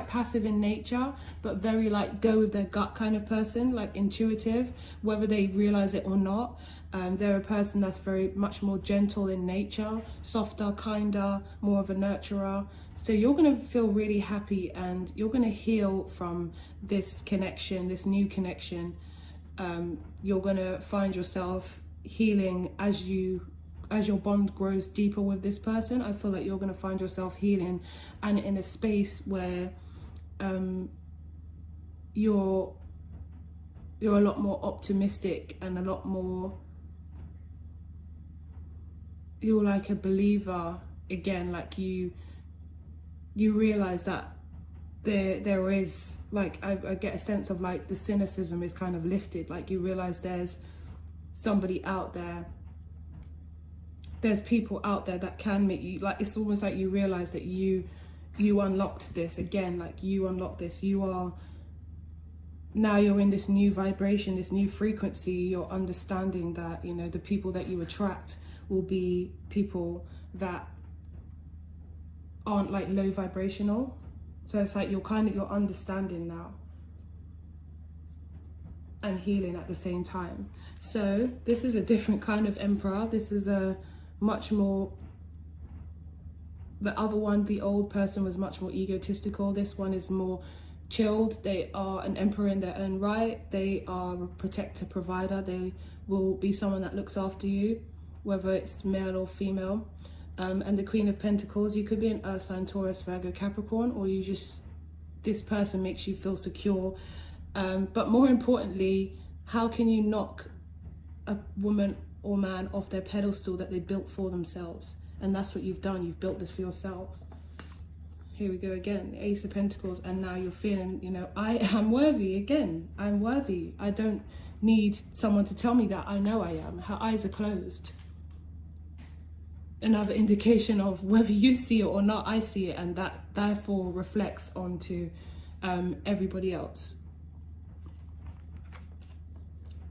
passive in nature, but very like go with their gut kind of person, like intuitive, whether they realize it or not. They're a person that's very much more gentle in nature, softer, kinder, more of a nurturer. So you're going to feel really happy, and you're going to heal from this connection, this new connection. You're going to find yourself healing as your bond grows deeper with this person. I feel like you're going to find yourself healing and in a space where you're a lot more optimistic and a lot more, you're like a believer again. Like you realize that there is, like, I get a sense of like the cynicism is kind of lifted. Like you realize there's somebody out there, there's people out there that can make you, like, it's almost like you realize that you unlocked this again. Like you unlocked this, you're in this new vibration, this new frequency. You're understanding that, you know, the people that you attract will be people that aren't like low vibrational. So it's like you're understanding now and healing at the same time. So this is a different kind of Emperor. This is a much more, the other one, the old person, was much more egotistical. This one is more chilled. They are an Emperor in their own right. They are a protector, provider. They will be someone that looks after you, whether it's male or female. And the Queen of Pentacles, you could be an Earth sign, Taurus, Virgo, Capricorn, or this person makes you feel secure. But more importantly, how can you knock a woman or man off their pedestal that they built for themselves? And that's what you've done. You've built this for yourselves. Here we go again, Ace of Pentacles, and now you're feeling, you know, I am worthy again. I'm worthy. I don't need someone to tell me that. I know I am. Her eyes are closed. Another indication of whether you see it or not, I see it, and that therefore reflects onto everybody else.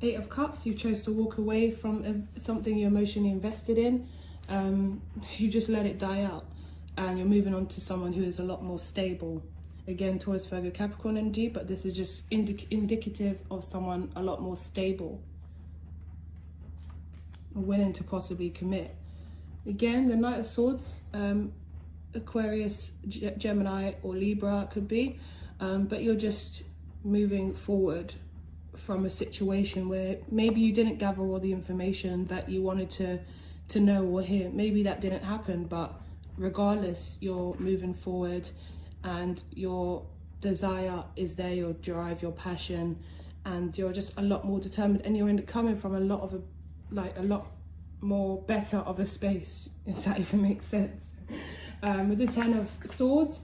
Eight of Cups, you chose to walk away from something you're emotionally invested in. You just let it die out. And you're moving on to someone who is a lot more stable. Again, Taurus, Virgo, Capricorn energy, but this is just indicative of someone a lot more stable, willing to possibly commit. Again, the Knight of Swords, Aquarius, Gemini, or Libra could be, but you're just moving forward from a situation where maybe you didn't gather all the information that you wanted to know or hear. Maybe that didn't happen, but regardless, you're moving forward and your desire is there, your drive, your passion, and you're just a lot more determined, and you're coming from a lot more better of a space, if that even makes sense. With the Ten of Swords,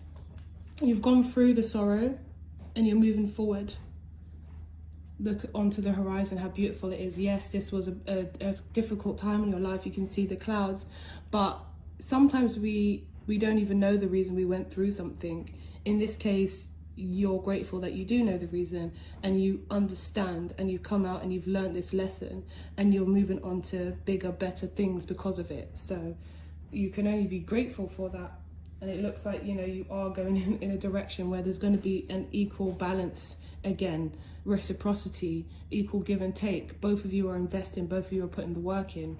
you've gone through the sorrow and you're moving forward. Look onto the horizon, how beautiful it is. Yes, this was a difficult time in your life. You can see the clouds, but sometimes we don't even know the reason we went through something. In this case, you're grateful that you do know the reason, and you understand, and you come out and you've learned this lesson, and you're moving on to bigger, better things because of it. So you can only be grateful for that. And it looks like, you know, you are going in a direction where there's going to be an equal balance again, reciprocity, equal give and take. Both of you are investing, both of you are putting the work in.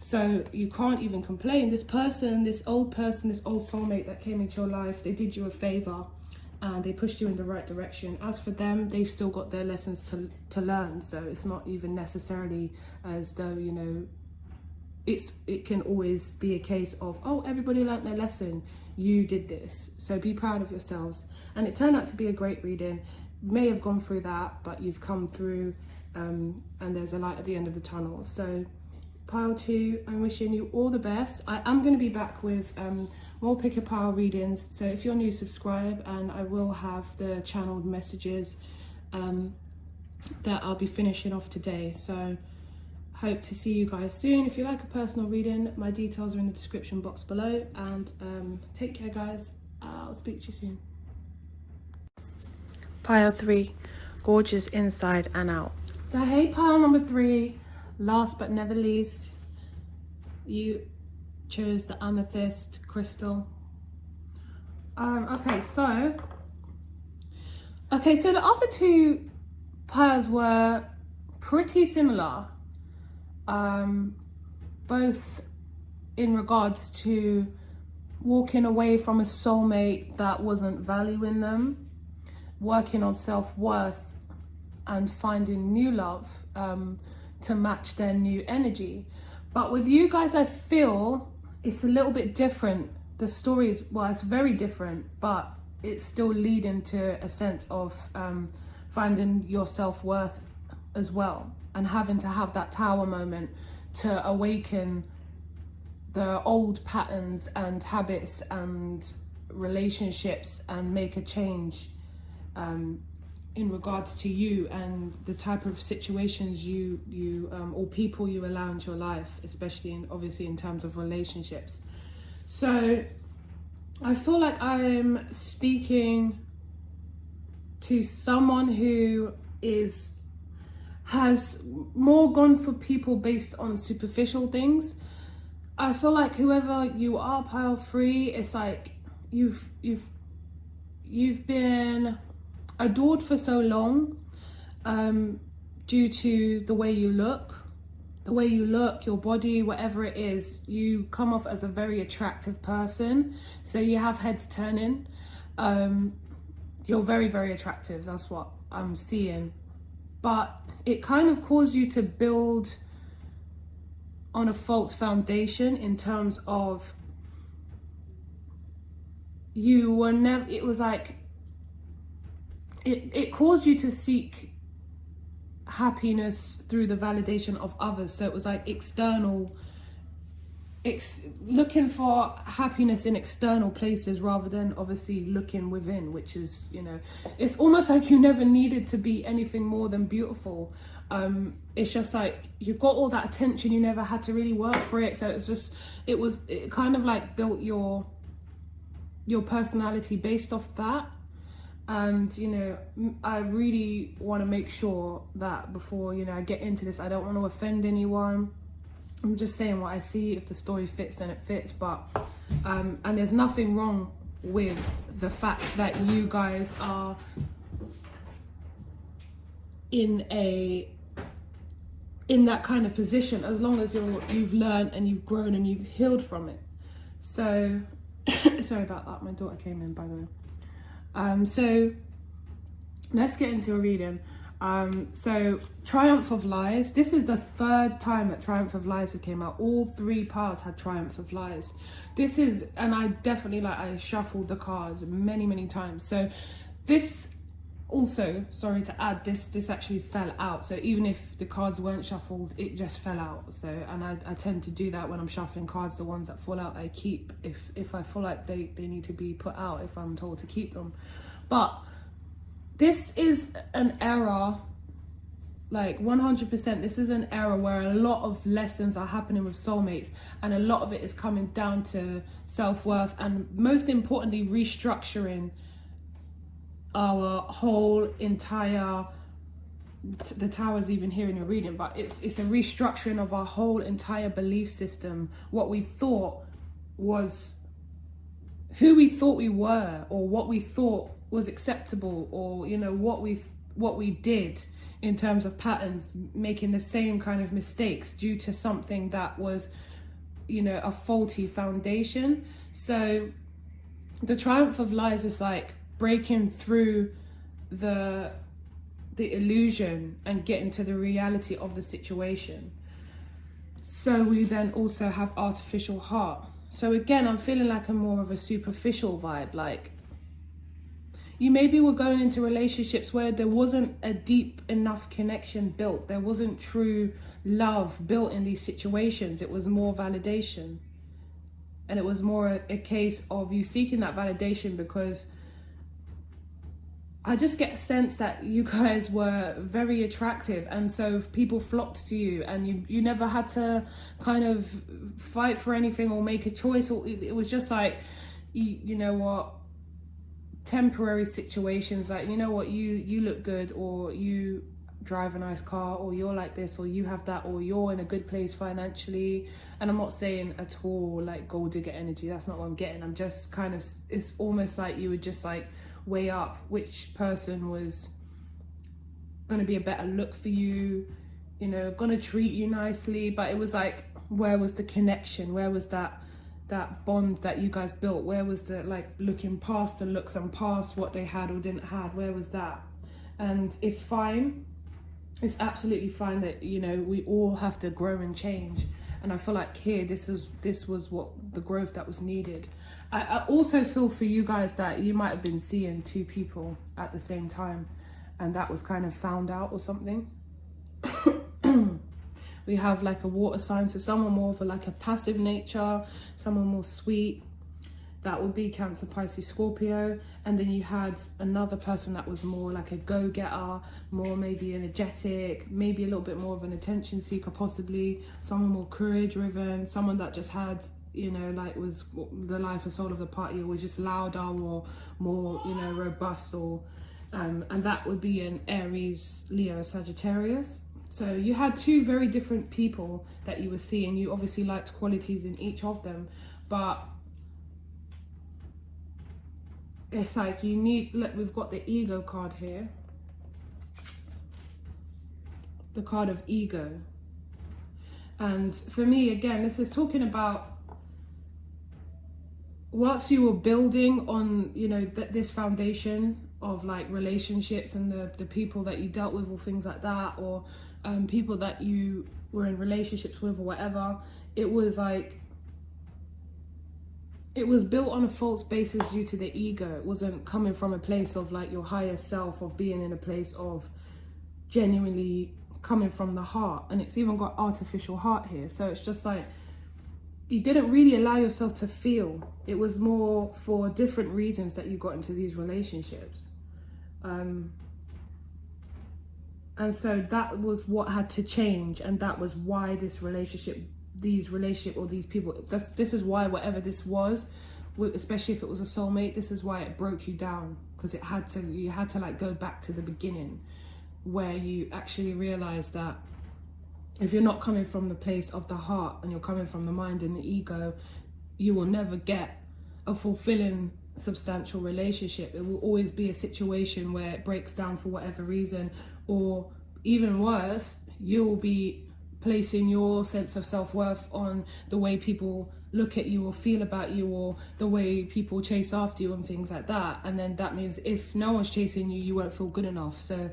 So you can't even complain. This person, this old soulmate that came into your life, they did you a favor and they pushed you in the right direction. As for them, they've still got their lessons to learn. So it's not even necessarily as though, you know, it can always be a case of, oh, everybody learned their lesson, you did this. So be proud of yourselves. And it turned out to be a great reading. May have gone through that, but you've come through, and there's a light at the end of the tunnel. So pile 2, I'm wishing you all the best. I am going to be back with more pick a pile readings, so if you're new, subscribe, and I will have the channeled messages that I'll be finishing off today. So hope to see you guys soon. If you like a personal reading, my details are in the description box below, and take care, guys. I'll speak to you soon. Pile 3, gorgeous inside and out. So hey, pile number 3, last but never least, you chose the amethyst crystal. Okay, so the other two piles were pretty similar, both in regards to walking away from a soulmate that wasn't valuing them, working on self-worth, and finding new love to match their new energy. But with you guys, I feel it's a little bit different. The story is, well, it's very different, but it's still leading to a sense of finding your self-worth as well, and having to have that tower moment to awaken the old patterns and habits and relationships and make a change in regards to you and the type of situations you or people you allow into your life, especially obviously in terms of relationships. So I feel like I'm speaking to someone who has more gone for people based on superficial things. I feel like whoever you are, pile 3, it's like you've been adored for so long due to the way you look, your body, whatever it is. You come off as a very attractive person, so you have heads turning. You're very, very attractive, that's what I'm seeing, but it kind of caused you to build on a false foundation in terms of you were never, it was like it caused you to seek happiness through the validation of others. So it was like external looking for happiness in external places rather than obviously looking within, which is, you know, it's almost like you never needed to be anything more than beautiful. It's just like you got all that attention, you never had to really work for it. So it kind of like built your personality based off that. And, you know, I really want to make sure that before, you know, I get into this, I don't want to offend anyone. I'm just saying what I see. If the story fits, then it fits. But and there's nothing wrong with the fact that you guys are in that kind of position, as long as you've learned and you've grown and you've healed from it. So sorry about that, my daughter came in, by the way. So let's get into a reading. So Triumph of Lies, this is the third time that Triumph of Lies had came out. All three parts had Triumph of Lies. This is, and I definitely, like, I shuffled the cards many times. So this also, sorry to add, this actually fell out. So even if the cards weren't shuffled, it just fell out. So, and I tend to do that when I'm shuffling cards. The ones that fall out I keep if I feel like they need to be put out, if I'm told to keep them. But this is an era, like 100%, this is an era where a lot of lessons are happening with soulmates, and a lot of it is coming down to self-worth, and most importantly, restructuring our whole entire, the tower's even here in your reading, but it's a restructuring of our whole entire belief system. What we thought was who we thought we were, or what we thought was acceptable, or, you know, what we did in terms of patterns, making the same kind of mistakes due to something that was, you know, a faulty foundation. So the Triumph of Lies is like breaking through the illusion and getting to the reality of the situation. So we then also have Artificial Heart. So again, I'm feeling like a more of a superficial vibe. Like, you maybe were going into relationships where there wasn't a deep enough connection built. There wasn't true love built in these situations. It was more validation. And it was more a case of you seeking that validation because I just get a sense that you guys were very attractive, and so people flocked to you, and you never had to kind of fight for anything or make a choice. Or it was just like, you know what, temporary situations, like, you know what, you look good, or you drive a nice car, or you're like this, or you have that, or you're in a good place financially. And I'm not saying at all like gold digger energy, that's not what I'm getting. I'm just kind of, it's almost like you would just like weigh up which person was going to be a better look for you, you know, going to treat you nicely. But it was like, where was the connection? Where was that bond that you guys built? Where was the, like, looking past the looks and past what they had or didn't have? Where was that? And it's fine. It's absolutely fine that, you know, we all have to grow and change. And I feel like here, this was what the growth that was needed. I also feel for you guys that you might have been seeing two people at the same time, and that was kind of found out or something. We have like a water sign, so someone more of a passive nature, someone more sweet. That would be Cancer, Pisces, Scorpio. And then you had another person that was more like a go-getter, more maybe energetic, maybe a little bit more of an attention seeker, possibly. Someone more career-driven, someone that just had, you know, like, was the life and soul of the party, or was just louder or more, you know, robust, or and that would be an Aries, Leo, Sagittarius. So you had two very different people that you were seeing. You obviously liked qualities in each of them, but it's like you need, look, we've got the ego card here. The card of ego. And for me, again, this is talking about whilst you were building on, you know, this foundation of like relationships and the people that you dealt with or things like that, or people that you were in relationships with or whatever, it was like, it was built on a false basis due to the ego. It wasn't coming from a place of like your higher self, of being in a place of genuinely coming from the heart. And it's even got Artificial Heart here. So it's just like, you didn't really allow yourself to feel. It was more for different reasons that you got into these relationships. And so that was what had to change, and that was why these people, this is why whatever this was, especially if it was a soulmate, this is why it broke you down, because you had to like go back to the beginning, where you actually realize that if you're not coming from the place of the heart and you're coming from the mind and the ego, you will never get a fulfilling, substantial relationship. It will always be a situation where it breaks down for whatever reason, or even worse, you'll be placing your sense of self-worth on the way people look at you or feel about you, or the way people chase after you and things like that. And then that means if no one's chasing you, you won't feel good enough. So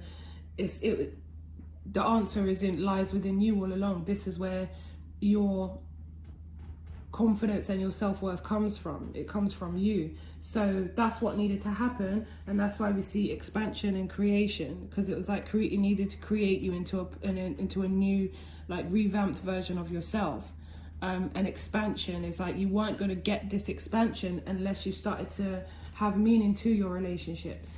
the answer lies within you all along. This is where your confidence and your self-worth comes from. It comes from you. So that's what needed to happen, and that's why we see expansion and creation, because it was like it needed to create you into a new, like, revamped version of yourself. And expansion is like, you weren't going to get this expansion unless you started to have meaning to your relationships.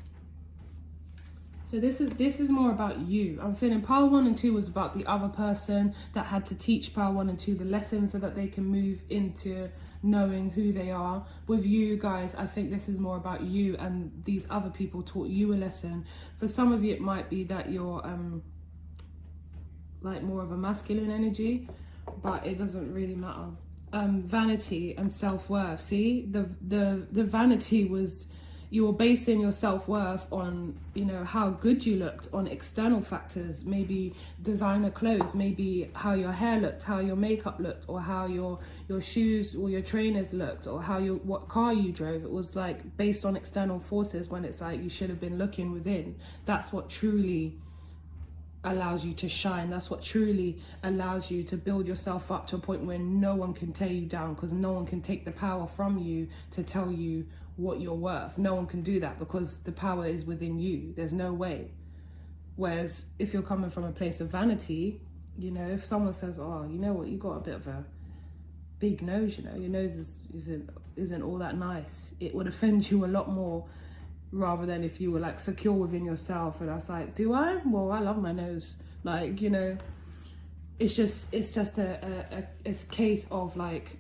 So this is more about you. I'm feeling Power 1 and 2 was about the other person that had to teach Power 1 and 2 the lessons so that they can move into knowing who they are. With you guys, I think this is more about you, and these other people taught you a lesson. For some of you, it might be that you're like more of a masculine energy, but it doesn't really matter. Vanity and self-worth. See, the vanity was, you were basing your self-worth on, you know, how good you looked, on external factors, maybe designer clothes, maybe how your hair looked, how your makeup looked, or how your shoes or your trainers looked, or what car you drove. It was like based on external forces, when it's like you should have been looking within. That's what truly allows you to shine. That's what truly allows you to build yourself up to a point where no one can tear you down, because no one can take the power from you to tell you what you're worth. No one can do that, because the power is within you. There's no way. Whereas if you're coming from a place of vanity, you know, if someone says, oh, you know what, you got a bit of a big nose, you know, your nose isn't all that nice, it would offend you a lot more, rather than if you were like secure within yourself. And I was like, do I? Well, I love my nose. Like, you know, it's just a case of like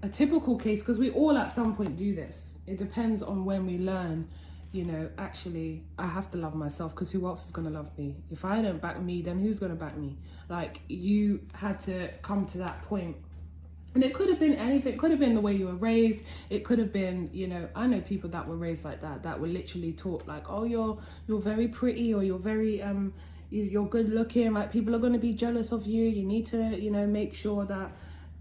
a typical case, because we all at some point do this. It depends on when we learn, you know, actually I have to love myself, because who else is going to love me? If I don't back me, then who's going to back me? Like, you had to come to that point. And it could have been anything. It could have been the way you were raised. It could have been, you know, I know people that were raised like that were literally taught like, oh, you're very pretty, or you're very you're good looking, like people are going to be jealous of you, you need to, you know, make sure that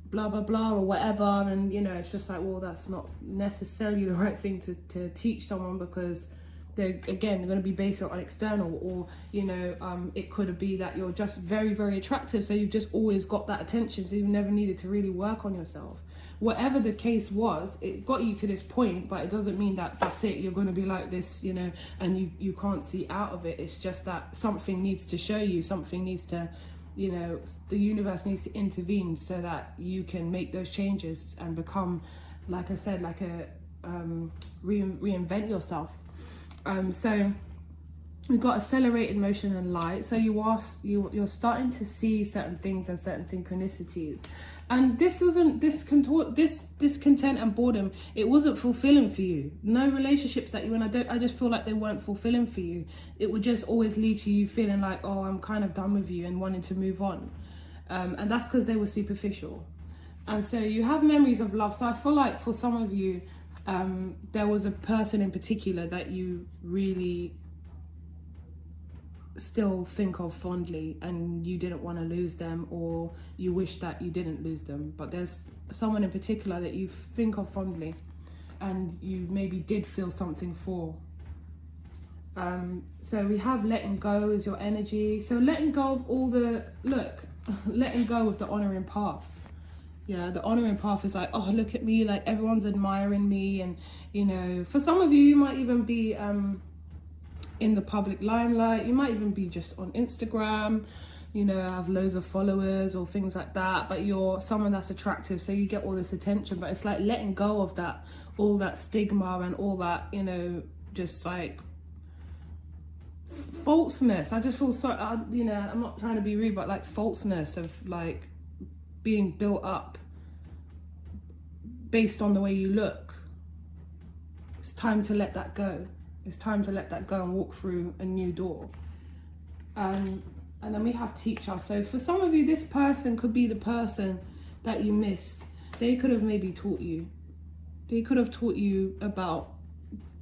blah blah blah or whatever. And you know, it's just like, well, that's not necessarily the right thing to teach someone, because they're going to be based on external, or you know, it could be that you're just very, very attractive, so you've just always got that attention, so you've never needed to really work on yourself. Whatever the case was, it got you to this point, but it doesn't mean that that's it, you're going to be like this, you know, and you can't see out of it. It's just that something needs to show you, something needs to, you know, the universe needs to intervene so that you can make those changes and become, like I said, like a reinvent yourself. So we've got accelerated motion and light. So you're starting to see certain things and certain synchronicities. And this discontent and boredom, it wasn't fulfilling for you. No relationships that you and I just feel like they weren't fulfilling for you. It would just always lead to you feeling like, oh, I'm kind of done with you, and wanting to move on. And that's because they were superficial. And so you have memories of love. So I feel like for some of you, there was a person in particular that you really still think of fondly, and you didn't want to lose them, or you wish that you didn't lose them. But there's someone in particular that you think of fondly, and you maybe did feel something for. So we have letting go is your energy. So letting go of all the, letting go of the honoring path. Yeah, the honoring path is like, oh, look at me, like everyone's admiring me. And, you know, for some of you, you might even be in the public limelight. You might even be just on Instagram. you know, have loads of followers or things like that, but you're someone that's attractive, so you get all this attention. But it's like letting go of that, all that stigma and all that, you know, just like falseness. I just feel so, you know, I'm not trying to be rude, but like falseness of like being built up based on the way you look. It's time to let that go. It's time to let that go and walk through a new door. And then we have teacher. So for some of you, this person could be the person that you miss. They could have maybe taught you. They could have taught you about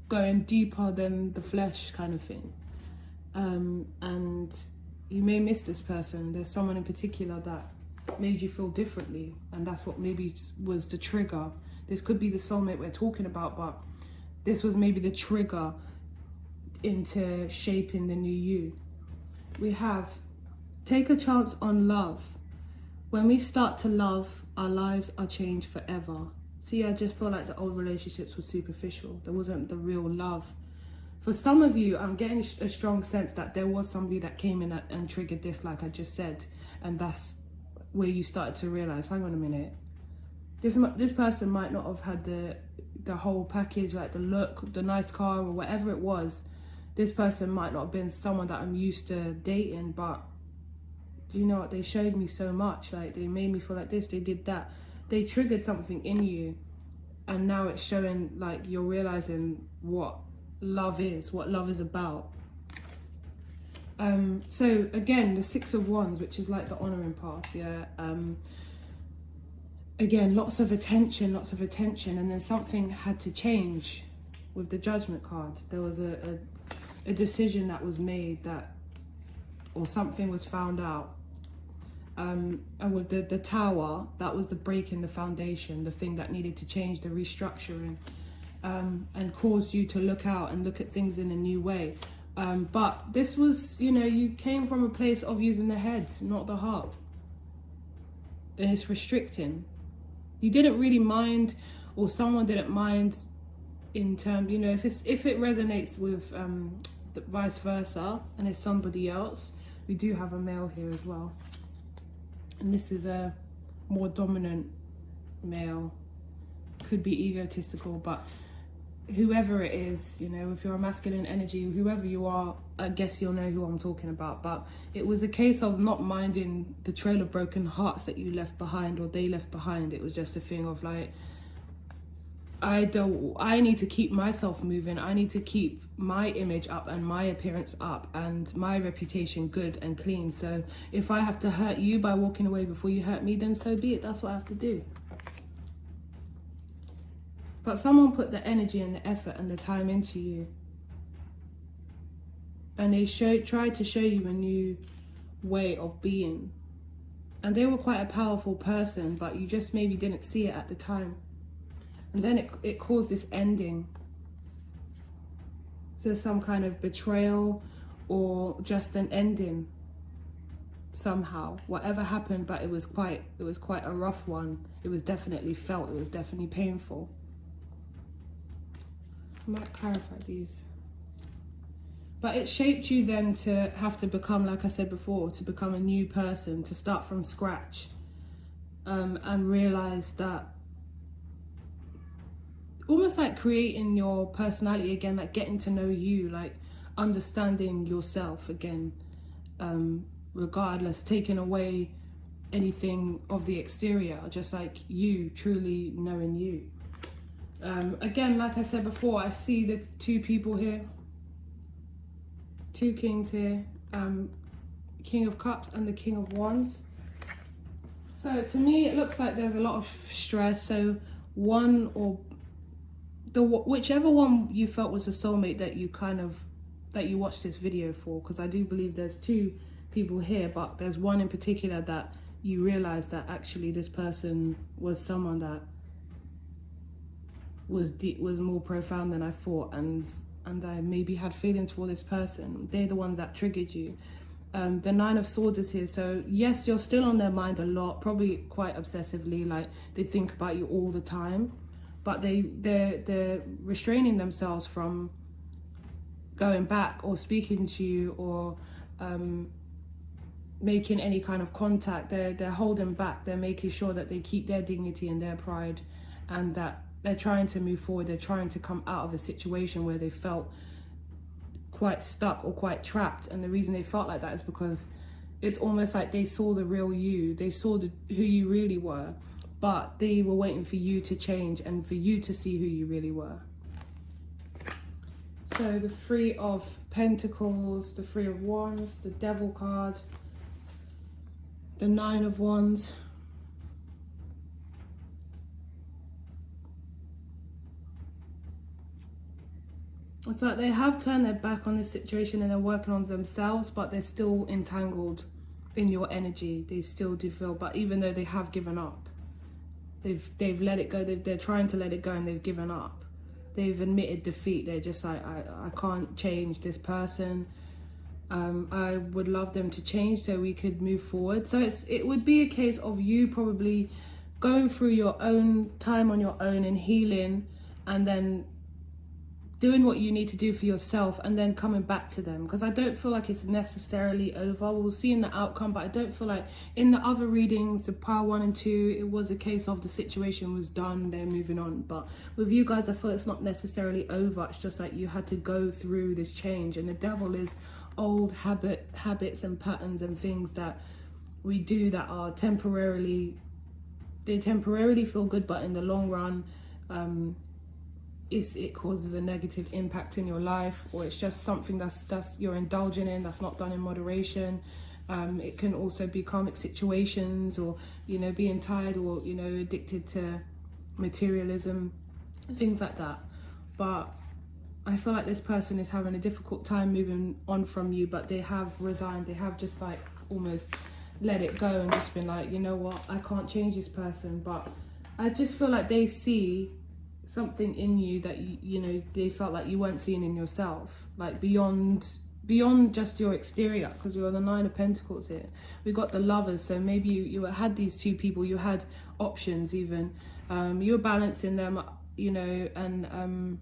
going deeper than the flesh kind of thing. And you may miss this person. There's someone in particular that made you feel differently. And that's what maybe was the trigger. This could be the soulmate we're talking about, but this was maybe the trigger into shaping the new you. We have take a chance on love. When we start to love, our lives are changed forever. See, I just feel like the old relationships were superficial. There wasn't the real love. For some of you, I'm getting a strong sense that there was somebody that came in and triggered this, like I just said. And that's where you started to realize, hang on a minute. This person might not have had the whole package, like the look, the nice car or whatever it was. This person might not have been someone that I'm used to dating, but you know what, they showed me so much. Like, they made me feel like this, they did that. They triggered something in you, and now it's showing, like, you're realizing what love is about. So again, the 6 of Wands, which is like the honoring path, yeah. Again, lots of attention, and then something had to change with the Judgment card. There was a decision that was made, that, or something was found out. And with the Tower, that was the break in the foundation, the thing that needed to change, the restructuring, and caused you to look out and look at things in a new way. But this was, you know, you came from a place of using the head, not the heart. And it's restricting. You didn't really mind, or someone didn't mind in terms, you know, if it resonates with the vice versa, and it's somebody else. We do have a male here as well. And this is a more dominant male. Could be egotistical, but whoever it is, you know, if you're a masculine energy, whoever you are, I guess you'll know who I'm talking about. But it was a case of not minding the trail of broken hearts that you left behind, or they left behind. It was just a thing of like, I need to keep myself moving. I need to keep my image up and my appearance up and my reputation good and clean. So if I have to hurt you by walking away before you hurt me, then so be it. That's what I have to do. But someone put the energy and the effort and the time into you. And they tried to show you a new way of being. And they were quite a powerful person, but you just maybe didn't see it at the time. And then it caused this ending. So some kind of betrayal, or just an ending somehow. Whatever happened, but it was quite a rough one. It was definitely felt, it was definitely painful. I might clarify these. But it shaped you then to have to become, like I said before, to become a new person, to start from scratch, and realize that, almost like creating your personality again, like getting to know you, like understanding yourself again, regardless, taking away anything of the exterior, just like you truly knowing you. Again, like I said before, I see the 2 people here, 2 kings here, King of Cups and the King of Wands. So to me, it looks like there's a lot of stress. So one, or whichever one you felt was a soulmate that you watched this video for, because I do believe there's 2 people here, but there's one in particular that you realize that actually this person was someone that was more profound than I thought, and I maybe had feelings for this person. They're the ones that triggered you. The 9 of Swords is here, so yes, you're still on their mind a lot, probably quite obsessively, like they think about you all the time, but they're restraining themselves from going back or speaking to you, or making any kind of contact. They're holding back. They're making sure that they keep their dignity and their pride, and that they're trying to move forward. They're trying to come out of a situation where they felt quite stuck or quite trapped. And the reason they felt like that is because it's almost like they saw the real you. They saw who you really were, but they were waiting for you to change and for you to see who you really were. So the Three of Pentacles, the Three of Wands, the Devil card, the Nine of Wands. It's like they have turned their back on this situation and they're working on themselves, but they're still entangled in your energy. They still do feel, but even though they have given up, they've let it go. They're trying to let it go and they've given up. They've admitted defeat. They're just like, I can't change this person. I would love them to change so we could move forward. So it would be a case of you probably going through your own time on your own and healing, and then doing what you need to do for yourself, and then coming back to them. Because I don't feel like it's necessarily over. We'll see in the outcome, but I don't feel like in the other readings, the Power 1 and 2, it was a case of the situation was done, they're moving on. But with you guys, I feel it's not necessarily over. It's just like you had to go through this change. And the Devil is old habits and patterns and things that we do that are they temporarily feel good, but in the long run, it causes a negative impact in your life, or it's just something that's you're indulging in that's not done in moderation. It can also be karmic situations, or being tired, or addicted to materialism, things like that. But I feel like this person is having a difficult time moving on from you, but they have resigned. They have just like almost let it go and just been like, you know what, I can't change this person. But I just feel like they see something in you that they felt like you weren't seeing in yourself, like beyond just your exterior, because you're the Nine of Pentacles here. We got the Lovers, so maybe you had these two people, you had options even, you were balancing them, and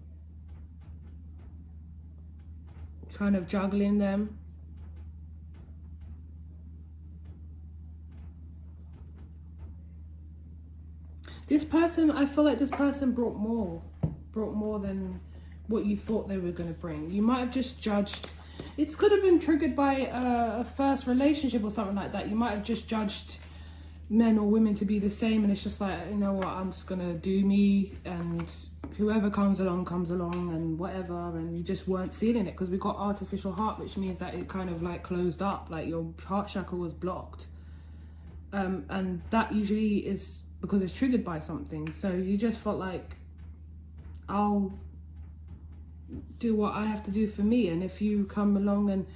kind of juggling them. This person, I feel like this person brought more than what you thought they were going to bring. You might have just judged. It could have been triggered by a first relationship or something like that. You might have just judged men or women to be the same, and it's just like, you know what, I'm just going to do me, and whoever comes along, and whatever, and you just weren't feeling it, because we got artificial heart, which means that it kind of like closed up, like your heart chakra was blocked. And that usually is because it's triggered by something. So you just felt like, I'll do what I have to do for me, and if you come along and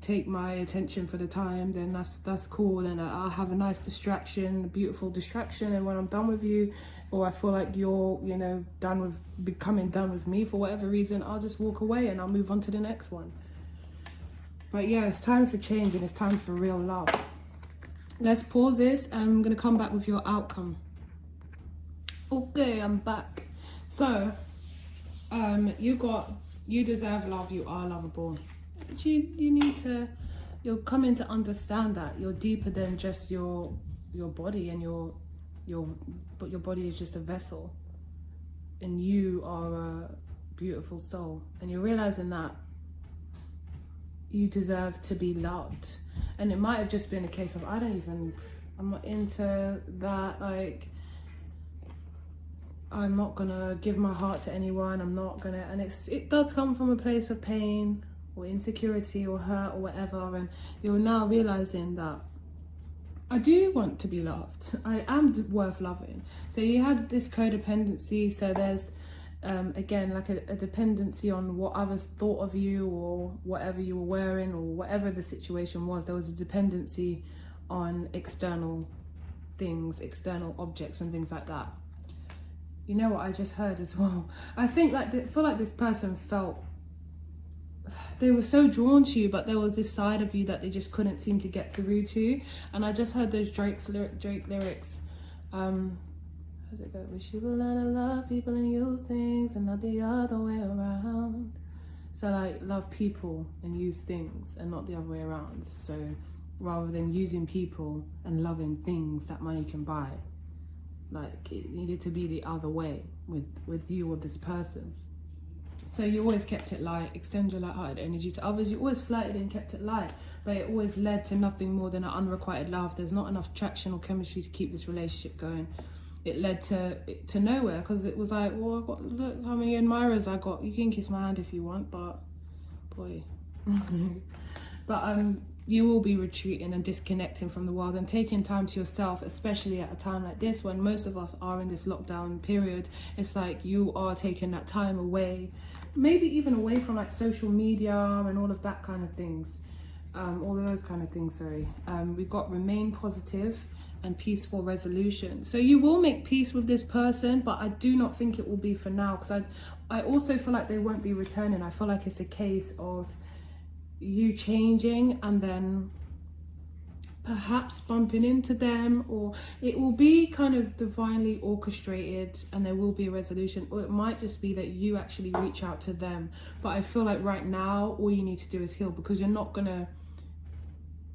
take my attention for the time, then that's cool, and I'll have a nice distraction, a beautiful distraction, and when I'm done with you, or I feel like you're becoming done with me for whatever reason, I'll just walk away and I'll move on to the next one. But yeah, it's time for change, and it's time for real love. Let's pause this, and I'm going to come back with your outcome. Okay, I'm back. So, you deserve love, you are lovable. But you need to, you're coming to understand that you're deeper than just your body, and but your body is just a vessel. And you are a beautiful soul. And you're realizing that you deserve to be loved. And it might have just been a case of, I'm not into that, like, I'm not gonna give my heart to anyone, and it does come from a place of pain or insecurity or hurt or whatever, and you're now realizing that I do want to be loved, I am worth loving. So you had this codependency, so there's again, like a dependency on what others thought of you, or whatever you were wearing, or whatever the situation was. There was a dependency on external things, external objects and things like that. You know what I just heard as well? I feel like this person felt they were so drawn to you, but there was this side of you that they just couldn't seem to get through to. And I just heard those Drake lyrics. How's it go? Wish you would learn to love people and use things, and not the other way around. So like, love people and use things, and not the other way around. So rather than using people and loving things that money can buy. Like, it needed to be the other way with you or this person. So you always kept it light, extend your light-hearted energy to others. You always flirted and kept it light, but it always led to nothing more than an unrequited love. There's not enough attraction or chemistry to keep this relationship going. It led to nowhere, because it was like, well, look how many admirers I got. You can kiss my hand if you want, but boy. But you will be retreating and disconnecting from the world and taking time to yourself, especially at a time like this when most of us are in this lockdown period. It's like you are taking that time away, maybe even away from like social media and all of that kind of things. All of those kind of things, sorry. We've got remain positive and peaceful resolution. So you will make peace with this person, but I do not think it will be for now, because I also feel like they won't be returning. I feel like it's a case of you changing and then perhaps bumping into them, or it will be kind of divinely orchestrated and there will be a resolution, or it might just be that you actually reach out to them. But I feel like right now all you need to do is heal, because you're not gonna,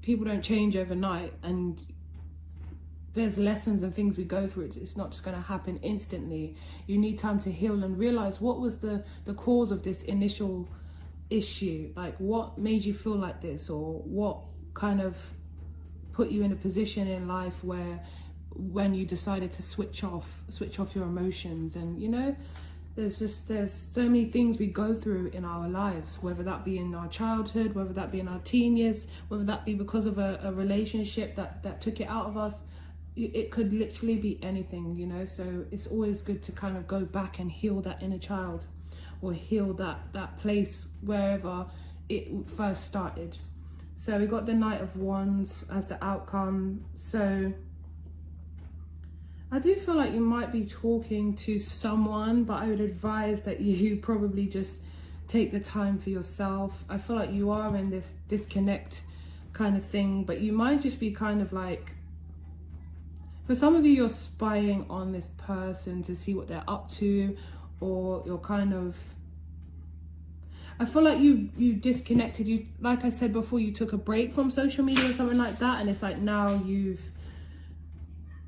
people don't change overnight, and there's lessons and things we go through. It's not just going to happen instantly. You need time to heal and realize what was the cause of this initial issue. Like, what made you feel like this, or what kind of put you in a position in life where when you decided to switch off your emotions. And you know, there's so many things we go through in our lives, whether that be in our childhood, whether that be in our teen years, whether that be because of a relationship that took it out of us. It could literally be anything, you know. So it's always good to kind of go back and heal that inner child, or heal that place wherever it first started. So we got the Knight of Wands as the outcome. So I do feel like you might be talking to someone, but I would advise that you probably just take the time for yourself. I feel like you are in this disconnect kind of thing, but you might just be kind of like, for some of you, you're spying on this person to see what they're up to, or you're kind of, I feel like you disconnected. You, like I said before, you took a break from social media or something like that, and it's like now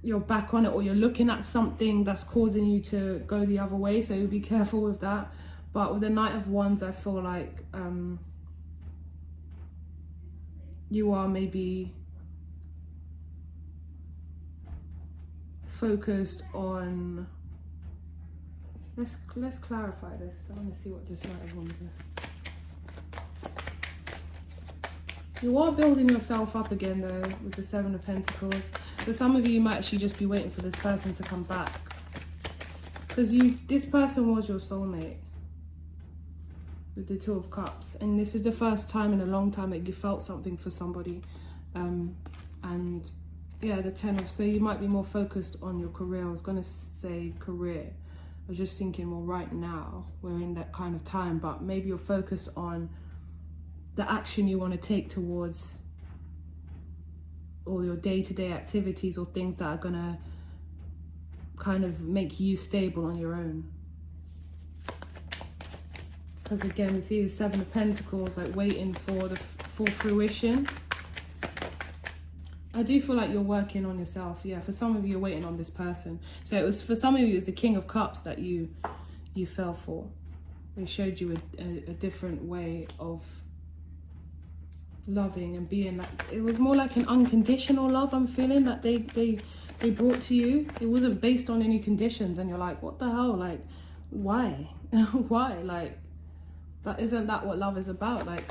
you're back on it, or you're looking at something that's causing you to go the other way. So be careful with that. But with the Knight of Wands, I feel like you are maybe focused on, let's clarify this. I want to see what this Knight of Wands is. You are building yourself up again though with the Seven of Pentacles. For some of you, you might actually just be waiting for this person to come back, because this person was your soulmate with the Two of Cups, and this is the first time in a long time that you felt something for somebody. And yeah, the Ten of, so you might be more focused on your career. I was going to say career. I was just thinking, well, right now we're in that kind of time, but maybe you're focused on the action you want to take towards all your day-to-day activities, or things that are going to kind of make you stable on your own. Because again, we see the Seven of Pentacles, like waiting for the full fruition. I do feel like you're working on yourself. Yeah, for some of you, you're waiting on this person. So it was, for some of you, it's the King of Cups that you fell for. They showed you a different way of loving and being. Like, it was more like an unconditional love, I'm feeling, that they brought to you. It wasn't based on any conditions, and you're like, what the hell? Like, why? Why? Like, isn't that what love is about? Like,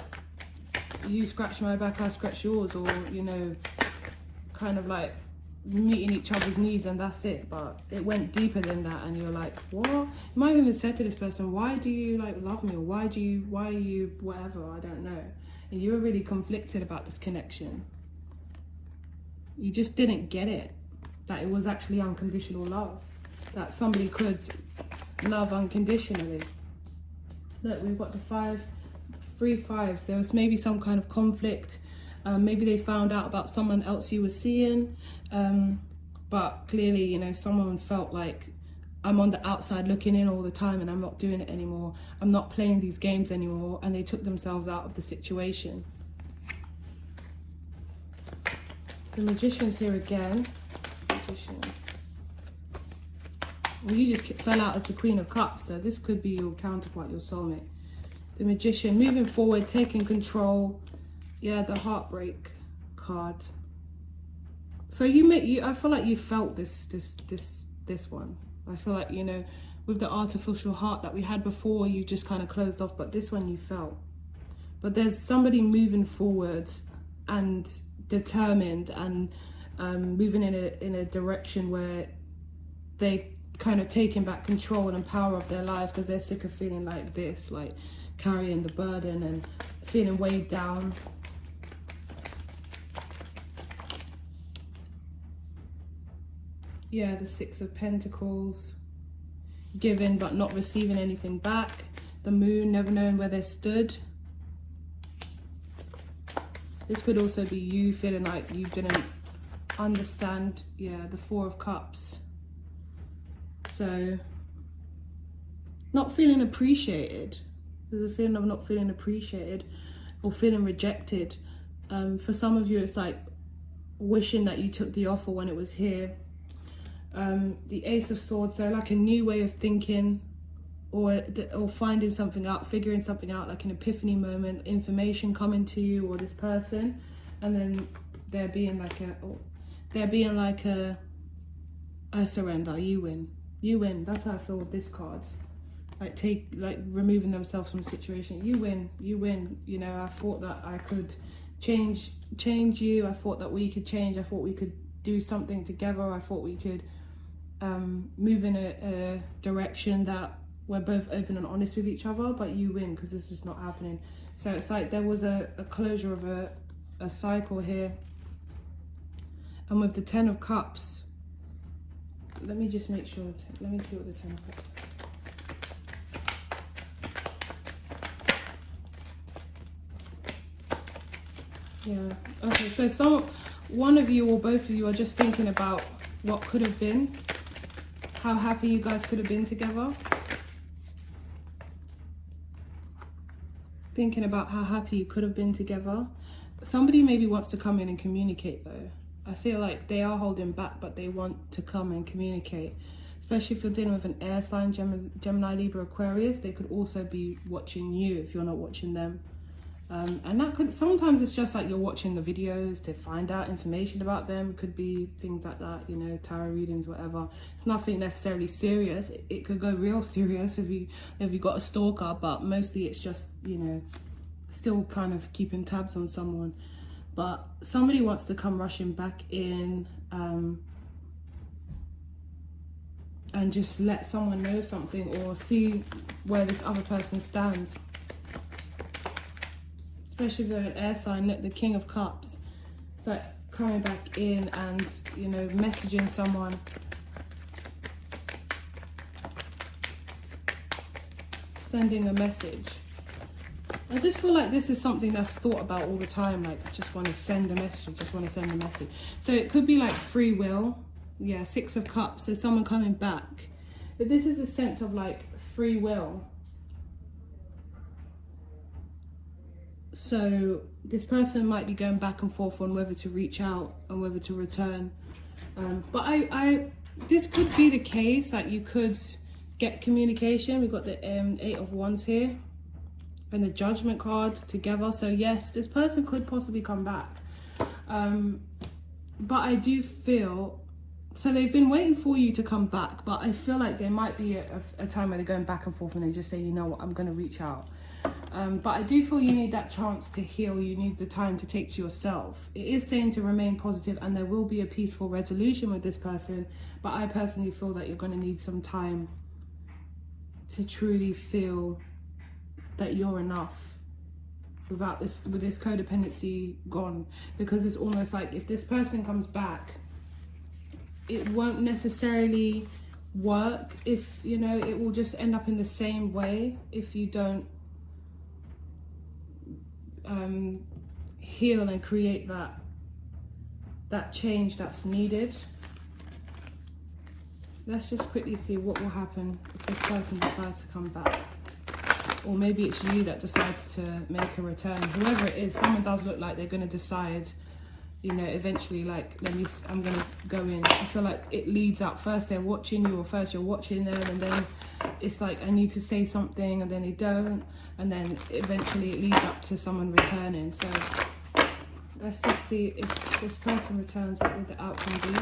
you scratch my back, I scratch yours, or, you know, kind of like meeting each other's needs, and that's it. But it went deeper than that, and you're like, what? You might have even said to this person, why do you like love me, or why are you whatever, I don't know. And you were really conflicted about this connection. You just didn't get it, that it was actually unconditional love, that somebody could love unconditionally. Look, we've got the 3 5s. There was maybe some kind of conflict. Maybe they found out about someone else you were seeing, but clearly, you know, someone felt like, I'm on the outside looking in all the time, and I'm not doing it anymore. I'm not playing these games anymore, and they took themselves out of the situation. The Magician's here again. Magician. Well, you just fell out as the Queen of Cups, so this could be your counterpart, your soulmate. The Magician, moving forward, taking control. Yeah, the Heartbreak card. So I feel like you felt this one. I feel like, you know, with the artificial heart that we had before, you just kind of closed off, but this one you felt. But there's somebody moving forward and determined and moving in a direction where they kind of taking back control and power of their life, because they're sick of feeling like this, like carrying the burden and feeling weighed down. Yeah, the Six of Pentacles, giving but not receiving anything back. The Moon, never knowing where they stood. This could also be you feeling like you didn't understand. Yeah, the Four of Cups. So, not feeling appreciated. There's a feeling of not feeling appreciated or feeling rejected. For some of you, it's like wishing that you took the offer when it was here. The Ace of Swords, so like a new way of thinking, or finding something out, figuring something out, like an epiphany moment, information coming to you or this person, and then there being like a surrender. You win. That's how I feel with this card. Like removing themselves from the situation. You win. You know, I thought that I could change you. I thought that we could change. I thought we could do something together. I thought we could move in a direction that we're both open and honest with each other, but you win because it's just not happening. So it's like there was a closure of a cycle here. And with the Ten of Cups, let me just make sure, let me see what the Ten of Cups is. Yeah, okay, so one of you or both of you are just thinking about what could have been, how happy you guys could have been together. Thinking about how happy you could have been together. Somebody maybe wants to come in and communicate though. I feel like they are holding back, but they want to come and communicate. Especially if you're dealing with an air sign, Gemini, Libra, Aquarius, they could also be watching you if you're not watching them. And that could, sometimes it's just like you're watching the videos to find out information about them. Could be things like that, you know, tarot readings, whatever. It's nothing necessarily serious. It could go real serious if you got a stalker, but mostly it's just, you know, still kind of keeping tabs on someone. But somebody wants to come rushing back in and just let someone know something or see where this other person stands. Especially if they're an air sign, the King of Cups. It's like coming back in and, you know, messaging someone. Sending a message. I just feel like this is something that's thought about all the time. Like, I just want to send a message. I just want to send a message. So it could be like free will. Yeah, Six of Cups. So someone coming back. But this is a sense of like free will. So this person might be going back and forth on whether to reach out and whether to return. But this could be the case that you could get communication. We've got the Eight of Wands here and the Judgment card together. So yes, this person could possibly come back. But I do feel, so they've been waiting for you to come back, but I feel like there might be a time where they're going back and forth and they just say, you know what, I'm going to reach out. But I do feel you need that chance to heal. You need the time to take to yourself. It is saying to remain positive and there will be a peaceful resolution with this person. But I personally feel that you're going to need some time to truly feel that you're enough with this codependency gone. Because it's almost like if this person comes back, it won't necessarily work. If, you know, it will just end up in the same way if you don't heal and create that change that's needed. Let's just quickly see what will happen if this person decides to come back. Or maybe it's you that decides to make a return. Whoever it is, someone does look like they're going to decide you know, eventually, like, I'm gonna go in. I feel like it leads up. First they're watching you, or first you're watching them, and then it's like I need to say something, and then they don't, and then eventually it leads up to someone returning. So let's just see if this person returns, what would the outcome be?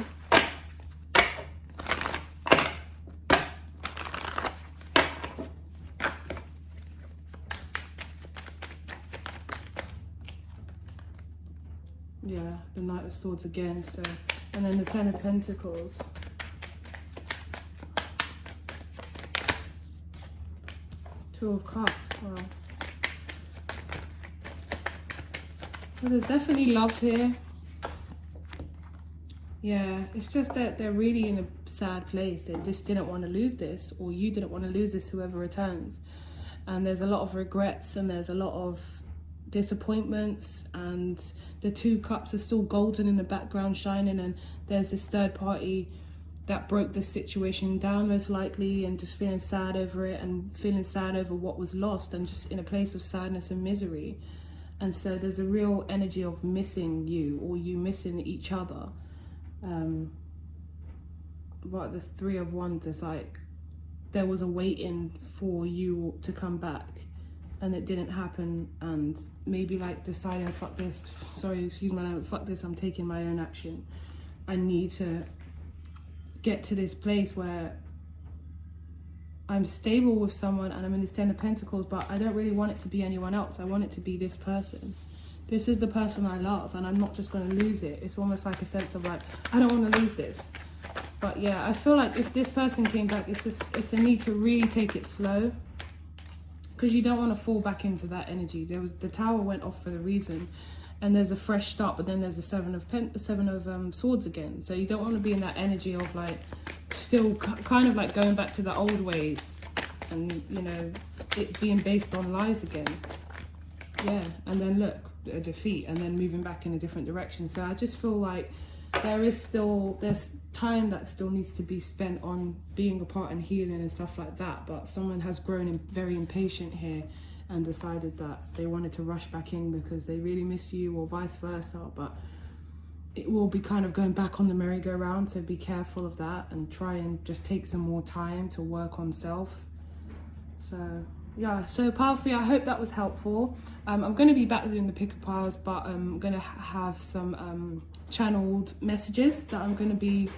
Yeah, the Knight of Swords again. So, and then the Ten of Pentacles. Two of Cups. Wow. So there's definitely love here. Yeah, it's just that they're really in a sad place. They just didn't want to lose this, or you didn't want to lose this, whoever returns. And there's a lot of regrets, and there's a lot of disappointments, and the Two Cups are still golden in the background shining, and there's this third party that broke the situation down most likely, and just feeling sad over it, and feeling sad over what was lost, and just in a place of sadness and misery. And so there's a real energy of missing you, or you missing each other. But the Three of Wands is like there was a waiting for you to come back, and it didn't happen, and maybe like deciding, fuck this, sorry, excuse my language, fuck this, I'm taking my own action. I need to get to this place where I'm stable with someone, and I'm in this Ten of Pentacles, but I don't really want it to be anyone else. I want it to be this person. This is the person I love, and I'm not just going to lose it. It's almost like a sense of like, I don't want to lose this. But yeah, I feel like if this person came back, it's a need to really take it slow, because you don't want to fall back into that energy. The Tower went off for the reason, and there's a fresh start, but then there's a Seven of Swords again. So you don't want to be in that energy of like still kind of like going back to the old ways, and you know, it being based on lies again. Yeah, and then look, a defeat, and then moving back in a different direction. So I just feel like there's time that still needs to be spent on being apart and healing and stuff like that, but someone has grown very impatient here and decided that they wanted to rush back in because they really miss you, or vice versa. But it will be kind of going back on the merry-go-round, so be careful of that, and try and just take some more time to work on self. So yeah, so powerfully, I hope that was helpful. I'm going to be back doing the picker piles, but I'm going to have some channeled messages that I'm going to be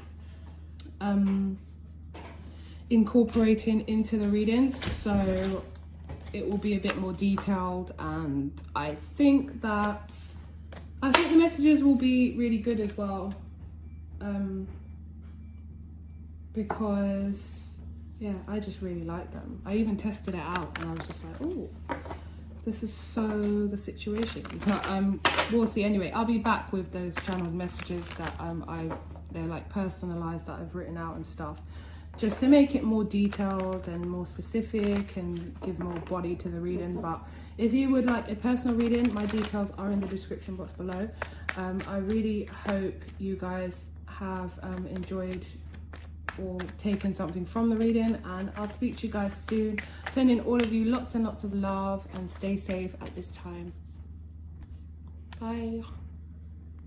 incorporating into the readings, so it will be a bit more detailed, and I think the messages will be really good as well, because yeah, I just really like them. I even tested it out, and I was just like, oh, this is so the situation. But we'll see. Anyway, I'll be back with those channeled messages that they're like personalized, that I've written out and stuff, just to make it more detailed and more specific and give more body to the reading. But if you would like a personal reading, my details are in the description box below. I really hope you guys have enjoyed or taken something from the reading, and I'll speak to you guys soon. Sending all of you lots and lots of love, and stay safe at this time. Bye.